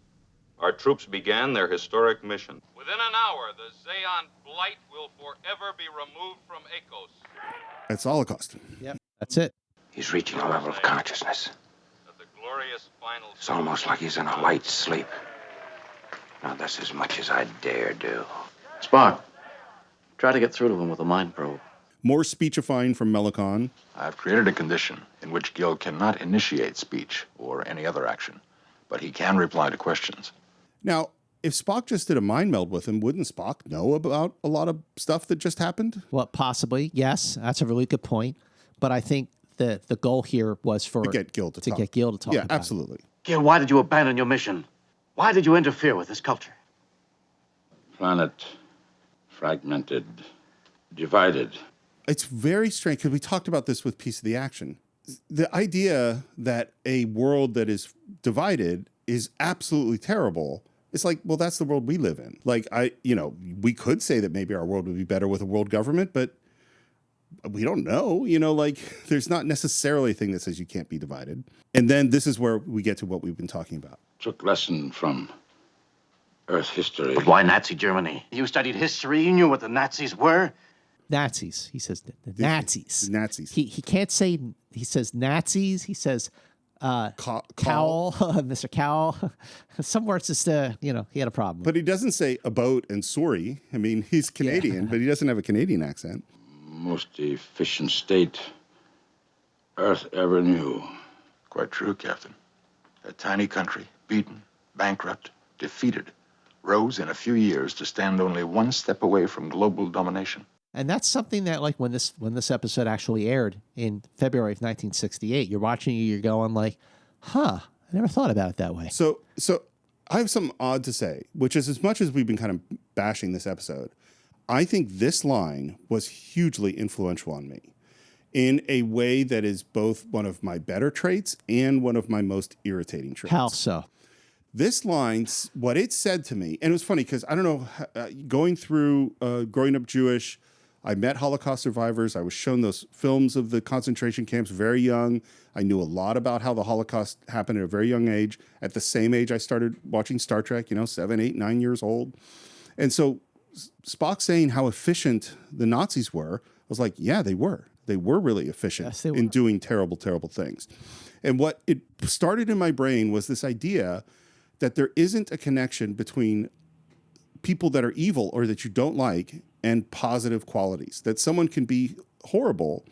our troops began their historic mission. Within an hour, the Zeon blight will forever be removed from Ekos.
That's Holocaust.
Yep, that's it.
He's reaching a level of consciousness.
The glorious final.
It's almost like he's in a light sleep. Now, that's as much as I dare do.
Spock, try to get through to him with a mind probe.
More speechifying from Melicon.
I've created a condition in which Gill cannot initiate speech or any other action, but he can reply to questions.
Now, if Spock just did a mind meld with him, wouldn't Spock know about a lot of stuff that just happened?
Well, possibly, yes. That's a really good point. But I think the goal here was to get Gill to talk
Yeah,
about
absolutely.
Gil, why did you abandon your mission? Why did you interfere with this culture?
Planet fragmented, divided.
It's very strange because we talked about this with Piece of the Action. The idea that a world that is divided is absolutely terrible. It's like, well, that's the world we live in. Like, we could say that maybe our world would be better with a world government, but we don't know. There's not necessarily a thing that says you can't be divided. And then this is where we get to what we've been talking about.
Took lesson from Earth history.
But why Nazi Germany? You studied history. You knew what the Nazis were.
Nazis. He says the Nazis.
The Nazis.
He can't say, he says Nazis. He says Cowell, Mr. Cowell. Some words just, he had a problem.
But he doesn't say a boat and sorry. I mean, he's Canadian, but he doesn't have a Canadian accent.
Most efficient state Earth ever knew.
Quite true, Captain. A tiny country, beaten, bankrupt, defeated, rose in a few years to stand only one step away from global domination.
And that's something that, like, when this episode actually aired in February of 1968, you're watching it, you're going like, I never thought about it that way.
So I have something odd to say, which is, as much as we've been kind of bashing this episode, I think this line was hugely influential on me in a way that is both one of my better traits and one of my most irritating traits.
How so?
This line, what it said to me, and it was funny because I don't know, going up Jewish, I met Holocaust survivors. I was shown those films of the concentration camps very young. I knew a lot about how the Holocaust happened at a very young age. At the same age, I started watching Star Trek, 7, 8, 9 years old. And so Spock saying how efficient the Nazis were, I was like, yeah, they were. They were really efficient in doing terrible, terrible things. And what it started in my brain was this idea that there isn't a connection between people that are evil or that you don't like and positive qualities, that someone can be horrible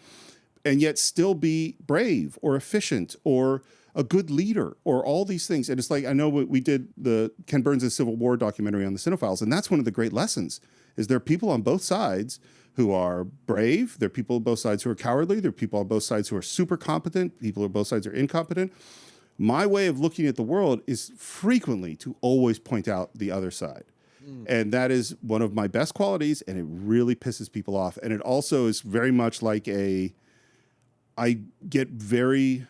and yet still be brave or efficient or a good leader or all these things. And it's like, I know we did the Ken Burns' Civil War documentary on the Cinephiles, and that's one of the great lessons, is there are people on both sides who are brave, there are people on both sides who are cowardly, there are people on both sides who are super competent, people on both sides are incompetent. My way of looking at the world is frequently to always point out the other side. And that is one of my best qualities, and it really pisses people off. And it also is very much like I get very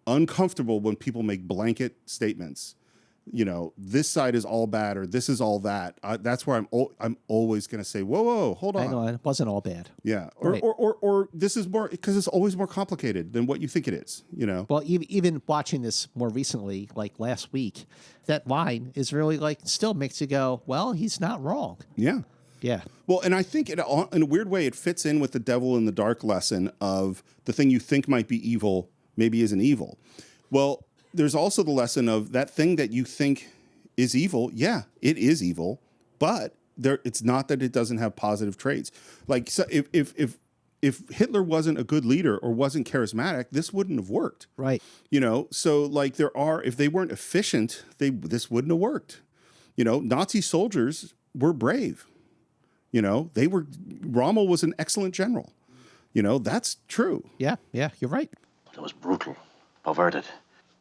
uncomfortable when people make blanket statements. This side is all bad or this is all that. That's where I'm always going to say, whoa, hold on.
Hang on, it wasn't all bad.
Yeah,
Right.
or this is more, because it's always more complicated than what you think it is.
Well, even watching this more recently, like last week, that line is really like still makes you go, well, he's not wrong.
Yeah.
Yeah.
Well, and I think in a weird way, it fits in with the devil in the dark lesson of the thing you think might be evil maybe isn't evil. Well, there's also the lesson of that thing that you think is evil. Yeah, it is evil, but it's not that it doesn't have positive traits. Like, so if Hitler wasn't a good leader or wasn't charismatic, this wouldn't have worked.
Right.
So like if they weren't efficient, this wouldn't have worked. Nazi soldiers were brave. Rommel was an excellent general. That's true.
Yeah, you're right.
It was brutal, perverted,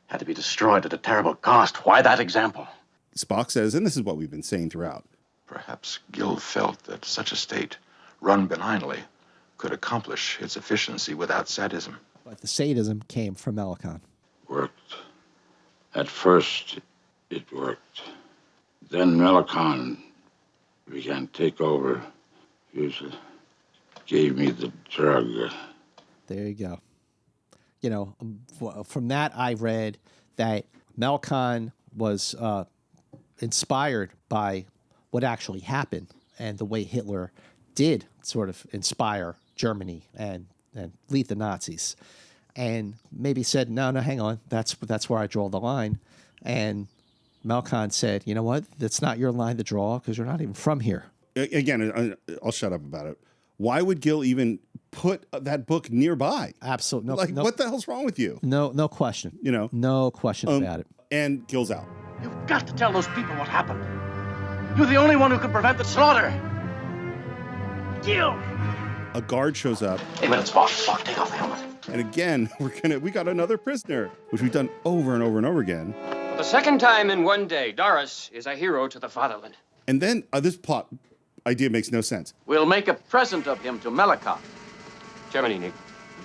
had to be destroyed at a terrible cost. Why that example?
Spock says, and this is what we've been saying throughout,
Perhaps Gill felt that such a state, run benignly, could accomplish its efficiency without sadism.
But the sadism came from Melicon.
Worked. At first, it worked. Then Melicon began to take over. He gave me the drug.
There you go. From that, I read that Melicon was inspired by what actually happened and the way Hitler did sort of inspire Germany and lead the Nazis. And maybe said, no, hang on. That's where I draw the line. And Melicon said, you know what? That's not your line to draw because you're not even from here.
Again, I'll shut up about it. Why would Gill even put that book nearby?
Absolutely.
What the hell's wrong with you?
No question. No question about it.
And Gill's out.
You've got to tell those people what happened. You're the only one who can prevent the slaughter. Gill!
A guard shows up.
Hey, minute, Spock, take off the helmet.
And again, we got another prisoner, which we've done over and over and over again.
For the second time in one day, Doris is a hero to the fatherland.
And then this plot idea makes no sense.
We'll make a present of him to Melicon.
Germany, Nick,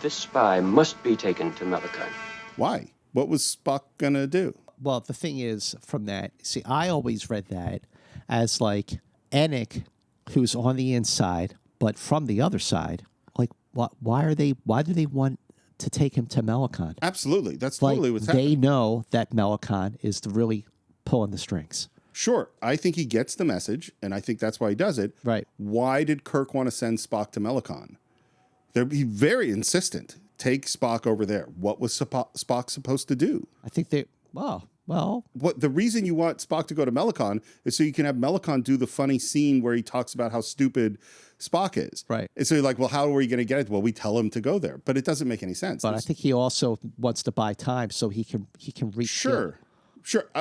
this spy must be taken to Melicon.
Why? What was Spock gonna do?
Well, the thing is, from that, see, I always read that as like Enoch, who's on the inside, but from the other side. Like, why do they want to take him to Melicon?
Absolutely. That's totally what's happening.
They know that Melicon is really pulling the strings.
Sure. I think he gets the message, and I think that's why he does it.
Right.
Why did Kirk want to send Spock to Melicon? He's very insistent. take Spock over there. What was Spock supposed to do?
I think well.
What the reason you want Spock to go to Melicon is so you can have Melicon do the funny scene where he talks about how stupid Spock is.
Right.
And so you're like, well, how are we going to get it? Well, we tell him to go there, but it doesn't make any sense.
But I think he also wants to buy time so he can reach.
Sure.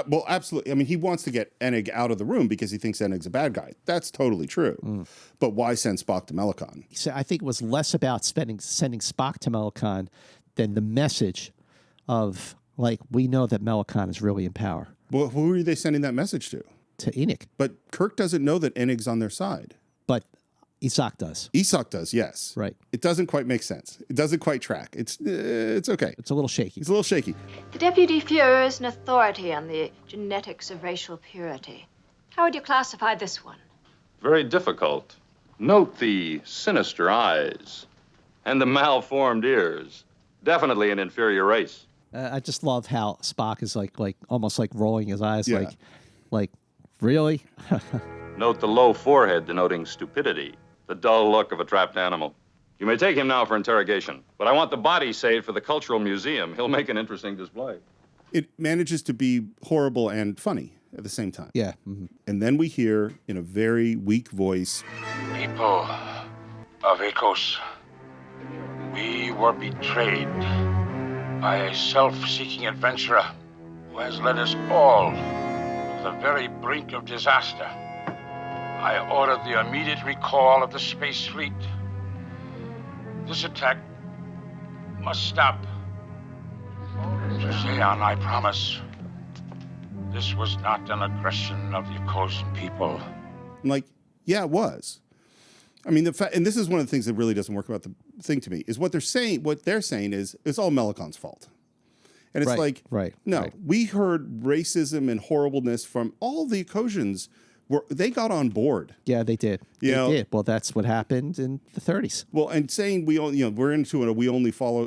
Well, absolutely. I mean, he wants to get Enig out of the room because he thinks Enig's a bad guy. That's totally true. But why send Spock to Melicon?
So I think it was less about sending Spock to Melicon than the message of, like, we know that Melicon is really in power.
Well, who are they sending that message to?
To Enig.
But Kirk doesn't know that Enig's on their side.
But Isak does.
Isak does, yes.
Right.
It doesn't quite make sense. It doesn't quite track. It's okay.
It's a little shaky.
It's a little shaky.
The Deputy Fuhrer is an authority on the genetics of racial purity. How would you classify this one?
Very difficult. Note the sinister eyes and the malformed ears. Definitely an inferior race.
I just love how Spock is like almost like rolling his eyes,
Yeah.
like really?
Note the low forehead denoting stupidity, the dull look of a trapped animal. You may take him now for interrogation, but I want the body saved for the Cultural Museum. He'll make an interesting display.
It manages to be horrible and funny at the same time.
Yeah.
And then we hear in a very weak voice,
People of Ekos, we were betrayed by a self-seeking adventurer who has led us all to the very brink of disaster. I ordered the immediate recall of the space fleet. This attack must stop. To Zeon, I promise, this was not an aggression of the Ekosian people.
I'm like, yeah, it was. I mean, and this is one of the things that really doesn't work about the thing to me, is what they're saying is it's all Melicon's fault. And it's we heard racism and horribleness from all the Ekosians. They got on board.
Yeah, they did. They did. Well, that's what happened in the 30s.
Well, and saying we're into it,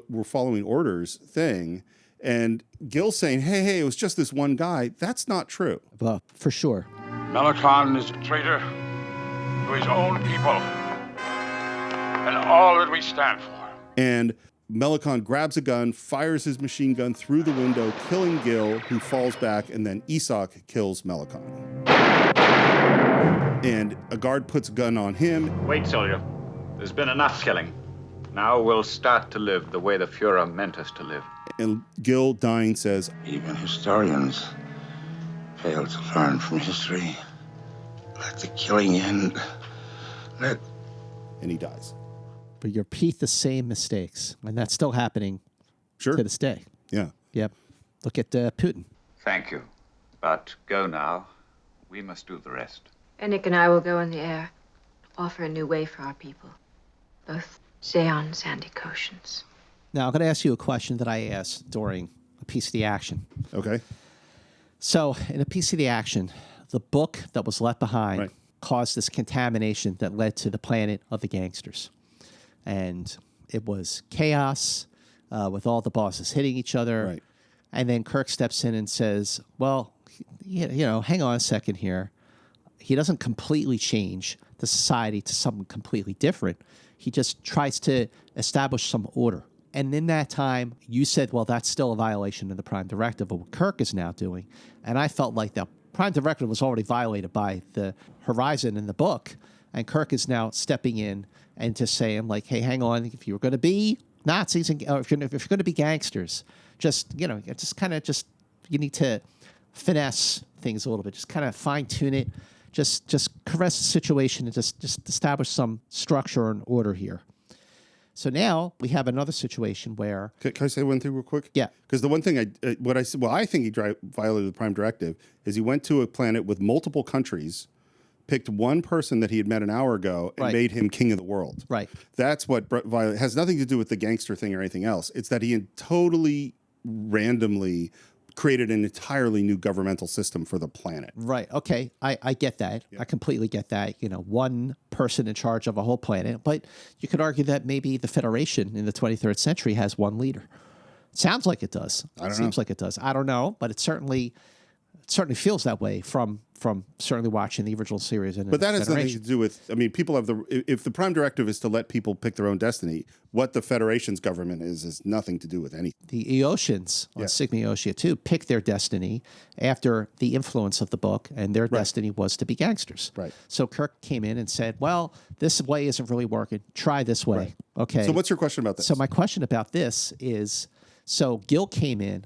we're following orders thing, and Gill saying, hey, it was just this one guy. That's not true.
Well, for sure.
Melicon is a traitor to his own people and all that we stand for.
And Melicon grabs a gun, fires his machine gun through the window, killing Gill, who falls back, and then Isak kills Melicon. And a guard puts a gun on him.
Wait, soldier. There's been enough killing. Now we'll start to live the way the Fuhrer meant us to live.
And Gill, dying, says,
Even historians fail to learn from history. Let the killing end.
And he dies.
But you repeat the same mistakes, and that's still happening to this day.
Yeah.
Yep. Look at Putin.
Thank you. But go now. We must do the rest.
Enig and I will go in the air, offer a new way for our people, both Zeons and Ekosians.
Now, I'm going to ask you a question that I asked during a piece of the action.
Okay.
So, in a piece of the action, the book that was left behind caused this contamination that led to the planet of the gangsters. And it was chaos with all the bosses hitting each other.
Right.
And then Kirk steps in and says, well, hang on a second here. He doesn't completely change the society to something completely different. He just tries to establish some order. And in that time, you said, well, that's still a violation of the Prime Directive of what Kirk is now doing. And I felt like the Prime Directive was already violated by the horizon in the book. And Kirk is now stepping in and just saying, like, hey, hang on. If you're going to be Nazis, or if you're going to be gangsters, you need to finesse things a little bit. Just kind of fine-tune it. Just caress the situation and just establish some structure and order here. So now we have another situation where...
Can I say one thing real quick?
Yeah.
Because the one thing I think he violated the Prime Directive is he went to a planet with multiple countries, picked one person that he had met an hour ago, and made him king of the world.
Right.
That's what violated. It has nothing to do with the gangster thing or anything else. It's that he totally randomly created an entirely new governmental system for the planet.
Right. Okay. I get that. Yeah. I completely get that. One person in charge of a whole planet. But you could argue that maybe the Federation in the 23rd century has one leader. It sounds like it does. It seems like it does. I don't know, but it certainly feels that way from from certainly watching the original series. And
But that has nothing to do with, I mean, people have if the Prime Directive is to let people pick their own destiny, what the Federation's government is nothing to do with anything.
The Eosians on Sigma Eosia 2 picked their destiny after the influence of the book, and their destiny was to be gangsters.
Right.
So Kirk came in and said, well, this way isn't really working. Try this way. Right. Okay.
So what's your question about this?
So my question about this is, so Gill came in,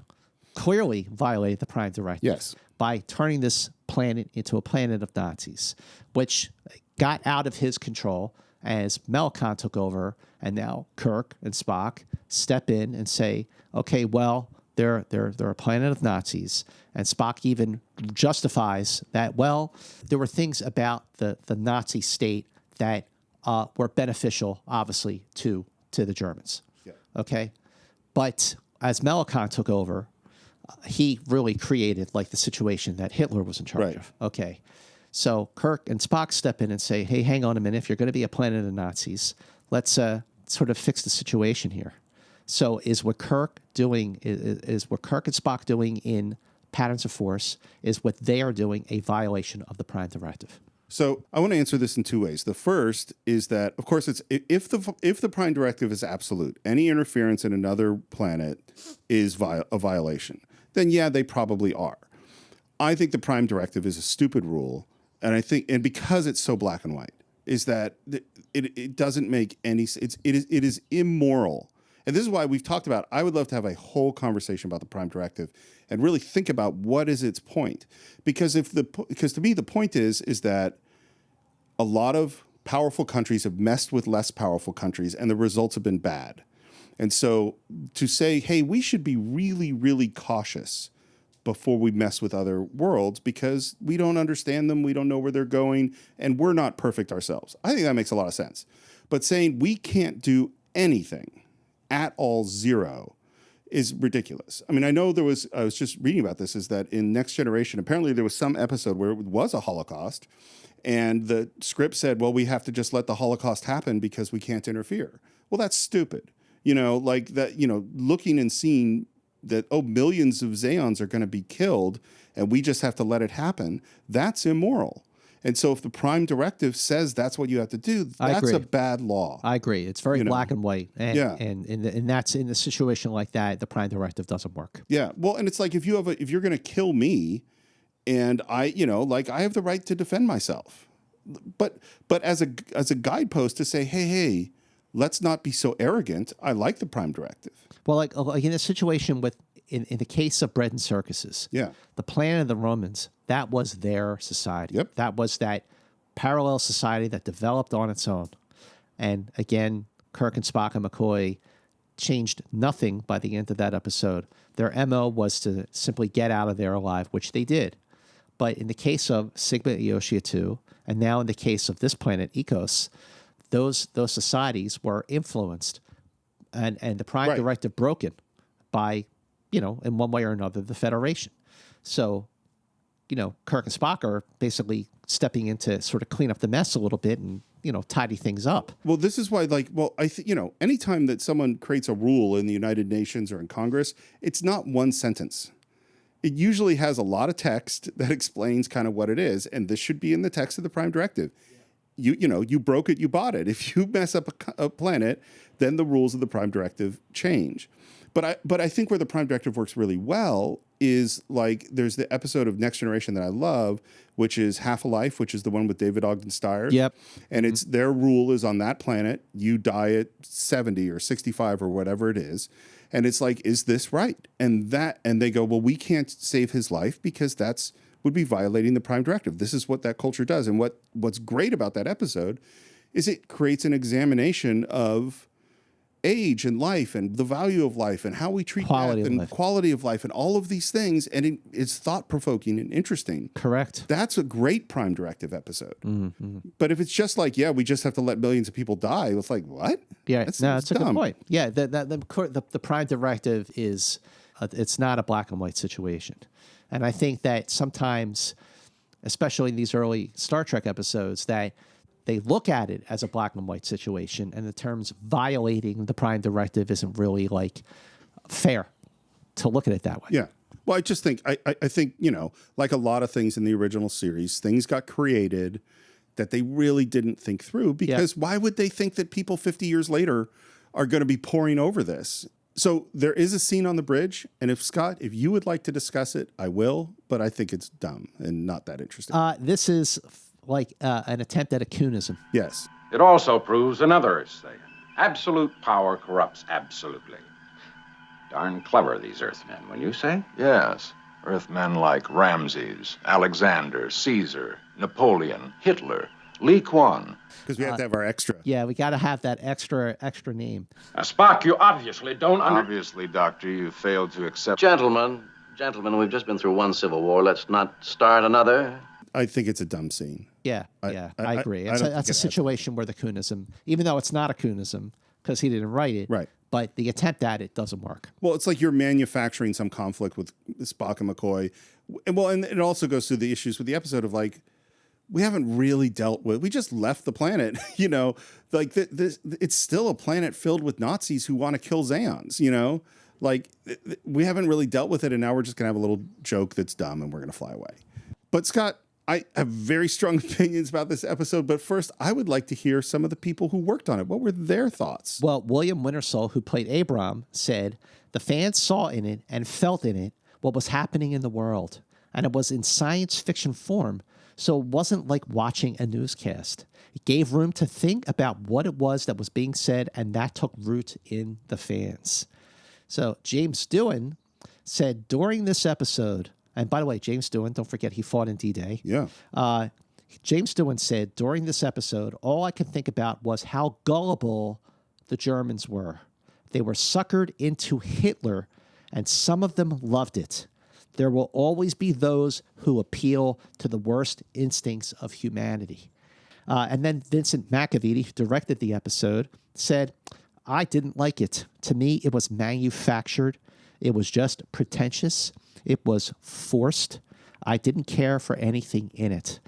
clearly violated the Prime Directive.
Yes.
By turning this planet into a planet of Nazis, which got out of his control as Melicon took over, and now Kirk and Spock step in and say, okay, well, they're a planet of Nazis. And Spock even justifies that, well, there were things about the Nazi state that were beneficial, obviously, to the Germans. Yeah. Okay? But as Melicon took over, he really created like the situation that Hitler was in charge of. Okay. So Kirk and Spock step in and say, hey, hang on a minute. If you're going to be a planet of Nazis, let's sort of fix the situation here. So is what Kirk doing, is what Kirk and Spock doing in Patterns of Force, is what they are doing a violation of the Prime Directive?
So I want to answer this in two ways. The first is that, of course, it's if the Prime Directive is absolute, any interference in another planet is a violation. Then yeah, they probably are. I think the Prime Directive is a stupid rule, and because it's so black and white, is that it doesn't make any sense. It is immoral, and this is why we've talked about. I would love to have a whole conversation about the Prime Directive and really think about what is its point, because to me the point is that a lot of powerful countries have messed with less powerful countries, and the results have been bad. And so to say, hey, we should be really, really cautious before we mess with other worlds because we don't understand them, we don't know where they're going, and we're not perfect ourselves. I think that makes a lot of sense. But saying we can't do anything at all, zero, is ridiculous. I mean, I know I was just reading about this, is that in Next Generation, apparently there was some episode where it was a Holocaust, and the script said, well, we have to just let the Holocaust happen because we can't interfere. Well, that's stupid. Like that, looking and seeing that, millions of Zeons are going to be killed and we just have to let it happen. That's immoral. And so if the Prime Directive says that's what you have to do, that's a bad law.
I agree. It's very black and white. And that's in a situation like that, the Prime Directive doesn't work.
Yeah. Well, and it's like if you're going to kill me and I have the right to defend myself. But as a guidepost to say, hey, let's not be so arrogant. I like the Prime Directive.
Well, like in a situation in the case of bread and circuses, the planet of the Romans, that was their society.
Yep.
That was that parallel society that developed on its own. And again, Kirk and Spock and McCoy changed nothing by the end of that episode. Their MO was to simply get out of there alive, which they did. But in the case of Sigma Eosia 2, and now in the case of this planet, Ekos, those societies were influenced and the Prime Directive broken by, in one way or another, the Federation. So, Kirk and Spock are basically stepping in to sort of clean up the mess a little bit and, tidy things up.
Well, this is why, anytime that someone creates a rule in the United Nations or in Congress, it's not one sentence. It usually has a lot of text that explains kind of what it is, and this should be in the text of the Prime Directive. You broke it, you bought it. If you mess up a planet, then the rules of the Prime Directive change. But I think where the Prime Directive works really well is like there's the episode of Next Generation that I love, which is Half a Life, which is the one with David Ogden Stiers.
Yep.
And it's their rule is on that planet, you die at 70 or 65 or whatever it is. And it's like, is this right? And they go, well, we can't save his life because would be violating the Prime Directive. This is what that culture does. And what's great about that episode is it creates an examination of age and life and the value of life and how we treat death and quality of life and all of these things. And it's thought-provoking and interesting.
Correct.
That's a great Prime Directive episode.
Mm-hmm.
But if it's just like, we just have to let millions of people die, it's like, what?
Yeah, that's a good point. Yeah, the Prime Directive is, it's not a black and white situation. And I think that sometimes, especially in these early Star Trek episodes, that they look at it as a black and white situation, and the terms violating the Prime Directive isn't really fair to look at it that way.
Yeah. Well, I just think, I think, like a lot of things in the original series, things got created that they really didn't think through, because why would they think that people 50 years later are going to be poring over this? So there is a scene on the bridge, and if you would like to discuss it, I will, but I think it's dumb and not that interesting.
This is like an attempt at a Coonism.
Yes.
It also proves another thing. Absolute power corrupts absolutely. Darn clever, these Earthmen, wouldn't you say?
Yes. Earthmen like Ramses, Alexander, Caesar, Napoleon, Hitler, Lee Kuan.
Because we have to have our extra.
Yeah, we got to have that extra name.
Spock, you obviously don't
Obviously, Doctor, you failed to accept...
Gentlemen, we've just been through one civil war. Let's not start another.
I think it's a dumb scene.
Yeah, I agree. That's a situation where the Coonism, even though it's not a Coonism, because he didn't write it,
right?
But the attempt at it doesn't work.
Well, it's like you're manufacturing some conflict with Spock and McCoy. And it also goes through the issues with the episode of like, we haven't really dealt with, we just left the planet, like it's still a planet filled with Nazis who want to kill Zeons, like we haven't really dealt with it. And now we're just going to have a little joke that's dumb and we're going to fly away. But Scott, I have very strong opinions about this episode, but first I would like to hear some of the people who worked on it. What were their thoughts?
Well, William Wintersall, who played Abram, said the fans saw in it and felt in it what was happening in the world, and it was in science fiction form, so it wasn't like watching a newscast. It gave room to think about what it was that was being said, and that took root in the fans. So James Doohan said during this episode, and by the way, James Doohan, don't forget he fought in D-Day.
Yeah.
James Doohan said, during this episode, all I could think about was how gullible the Germans were. They were suckered into Hitler, and some of them loved it. There will always be those who appeal to the worst instincts of humanity. And then Vincent McAveety, who directed the episode, said, I didn't like it. To me, it was manufactured. It was just pretentious. It was forced. I didn't care for anything in it.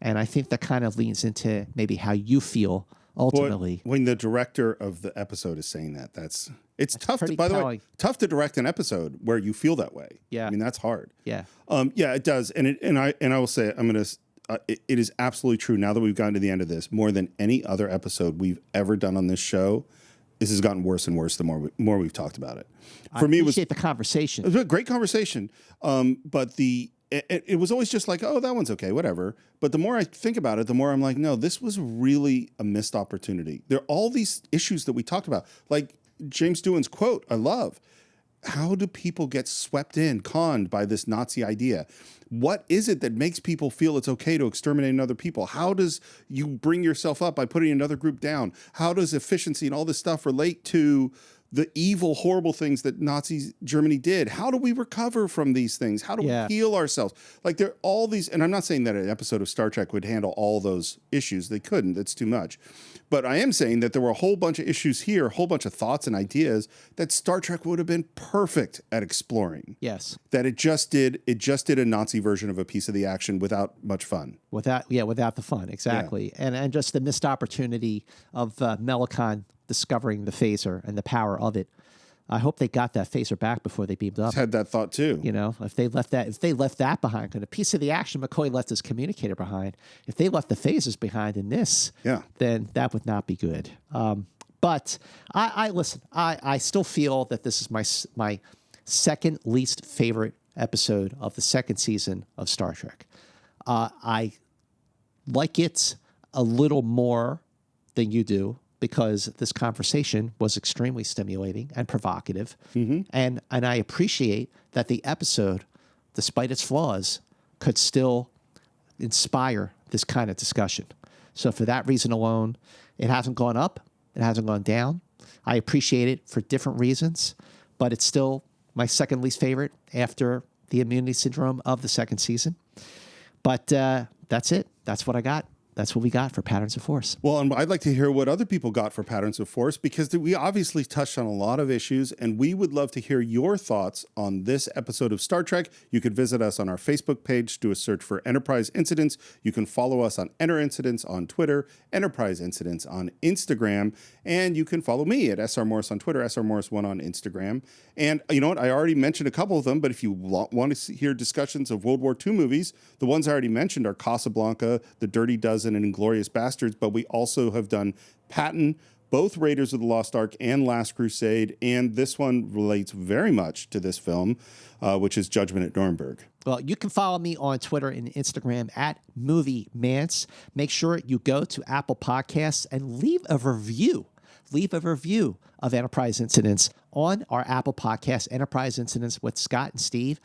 And I think that kind of leans into maybe how you feel ultimately.
When the director of the episode is saying that, it's tough to, by the way, tough to direct an episode where you feel that way.
Yeah.
I mean, that's hard.
Yeah.
Yeah, it does. And I will say, it is absolutely true. Now that we've gotten to the end of this, more than any other episode we've ever done on this show, this has gotten worse and worse the more we've talked about it.
For me, it was the conversation.
It was a great conversation. But it was always just like, oh, that one's okay, whatever. But the more I think about it, the more I'm like, no, this was really a missed opportunity. There are all these issues that we talked about. Like James Doohan's quote, I love. How do people get swept in, conned by this Nazi idea? What is it that makes people feel it's okay to exterminate another people? How does you bring yourself up by putting another group down? How does efficiency and all this stuff relate to the evil, horrible things that Nazi Germany did? How do we recover from these things? How do we heal ourselves? Like there are all these, and I'm not saying that an episode of Star Trek would handle all those issues. They couldn't, that's too much. But I am saying that there were a whole bunch of issues here, a whole bunch of thoughts and ideas that Star Trek would have been perfect at exploring.
Yes.
That it just did a Nazi version of a piece of the action without much fun.
Without the fun, exactly. Yeah. And just the missed opportunity of Melicon discovering the phaser and the power of it. I hope they got that phaser back before they beamed up.
I had that thought too.
If they left that behind, because a piece of the action McCoy left his communicator behind. If they left the phasers behind in this, then that would not be good. But I listen. I still feel that this is my second least favorite episode of the second season of Star Trek. I like it a little more than you do, because this conversation was extremely stimulating and provocative. Mm-hmm. And I appreciate that the episode, despite its flaws, could still inspire this kind of discussion. So for that reason alone, it hasn't gone up. It hasn't gone down. I appreciate it for different reasons, but it's still my second least favorite after the immunity syndrome of the second season. But that's it. That's what I got. that's what we got for Patterns of Force.
Well, and I'd like to hear what other people got for Patterns of Force, because we obviously touched on a lot of issues, and we would love to hear your thoughts on this episode of Star Trek. You could visit us on our Facebook page, do a search for Enterprise Incidents. You can follow us on Enter Incidents on Twitter, Enterprise Incidents on Instagram, and you can follow me at SR Morris on Twitter, SR Morris1 on Instagram. And you know what? I already mentioned a couple of them, but if you want to hear discussions of World War II movies, the ones I already mentioned are Casablanca, The Dirty Dozen, and Inglourious Bastards, but we also have done Patton, both Raiders of the Lost Ark and Last Crusade, and this one relates very much to this film, which is Judgment at Nuremberg.
Well, you can follow me on Twitter and Instagram at MovieMance. Make sure you go to Apple Podcasts and leave a review. Leave a review of Enterprise Incidents on our Apple Podcast, Enterprise Incidents with Scott and Steve.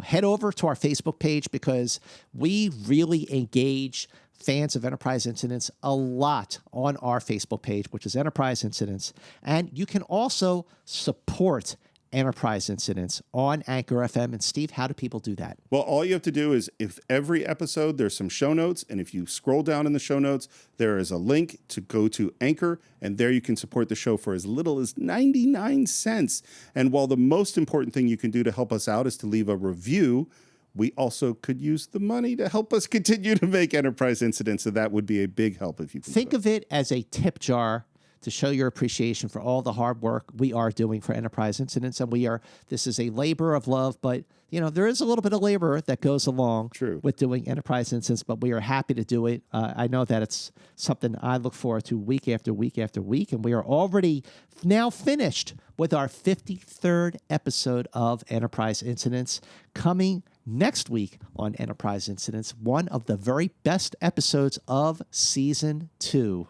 Head over to our Facebook page, because we really engage fans of Enterprise Incidents a lot on our Facebook page, which is Enterprise Incidents. And you can also support Enterprise Incidents on Anchor FM. And Steve, how do people do that?
Well, all you have to do is, if every episode there's some show notes, and if you scroll down in the show notes, there is a link to go to Anchor, and there you can support the show for as little as 99 cents. And while the most important thing you can do to help us out is to leave a review, we also could use the money to help us continue to make Enterprise Incidents, so that would be a big help if you can.
Think of it as a tip jar to show your appreciation for all the hard work we are doing for Enterprise Incidents. And this is a labor of love, but there is a little bit of labor that goes along with doing Enterprise Incidents, but we are happy to do it. I know that it's something I look forward to week after week after week, and we are already now finished with our 53rd episode of Enterprise Incidents, coming next week on Enterprise Incidents, one of the very best episodes of Season 2.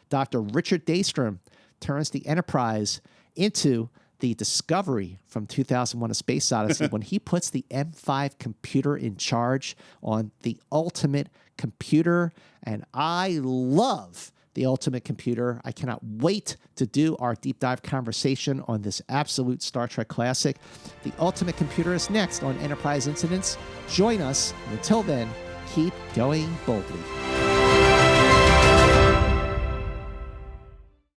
Dr. Richard Daystrom turns the Enterprise into the Discovery from 2001: A Space Odyssey when he puts the M5 computer in charge on the ultimate computer. And I love the ultimate computer. I cannot wait to do our deep dive conversation on this absolute Star Trek classic. The ultimate computer is next on Enterprise Incidents. Join us. And until then, keep going boldly.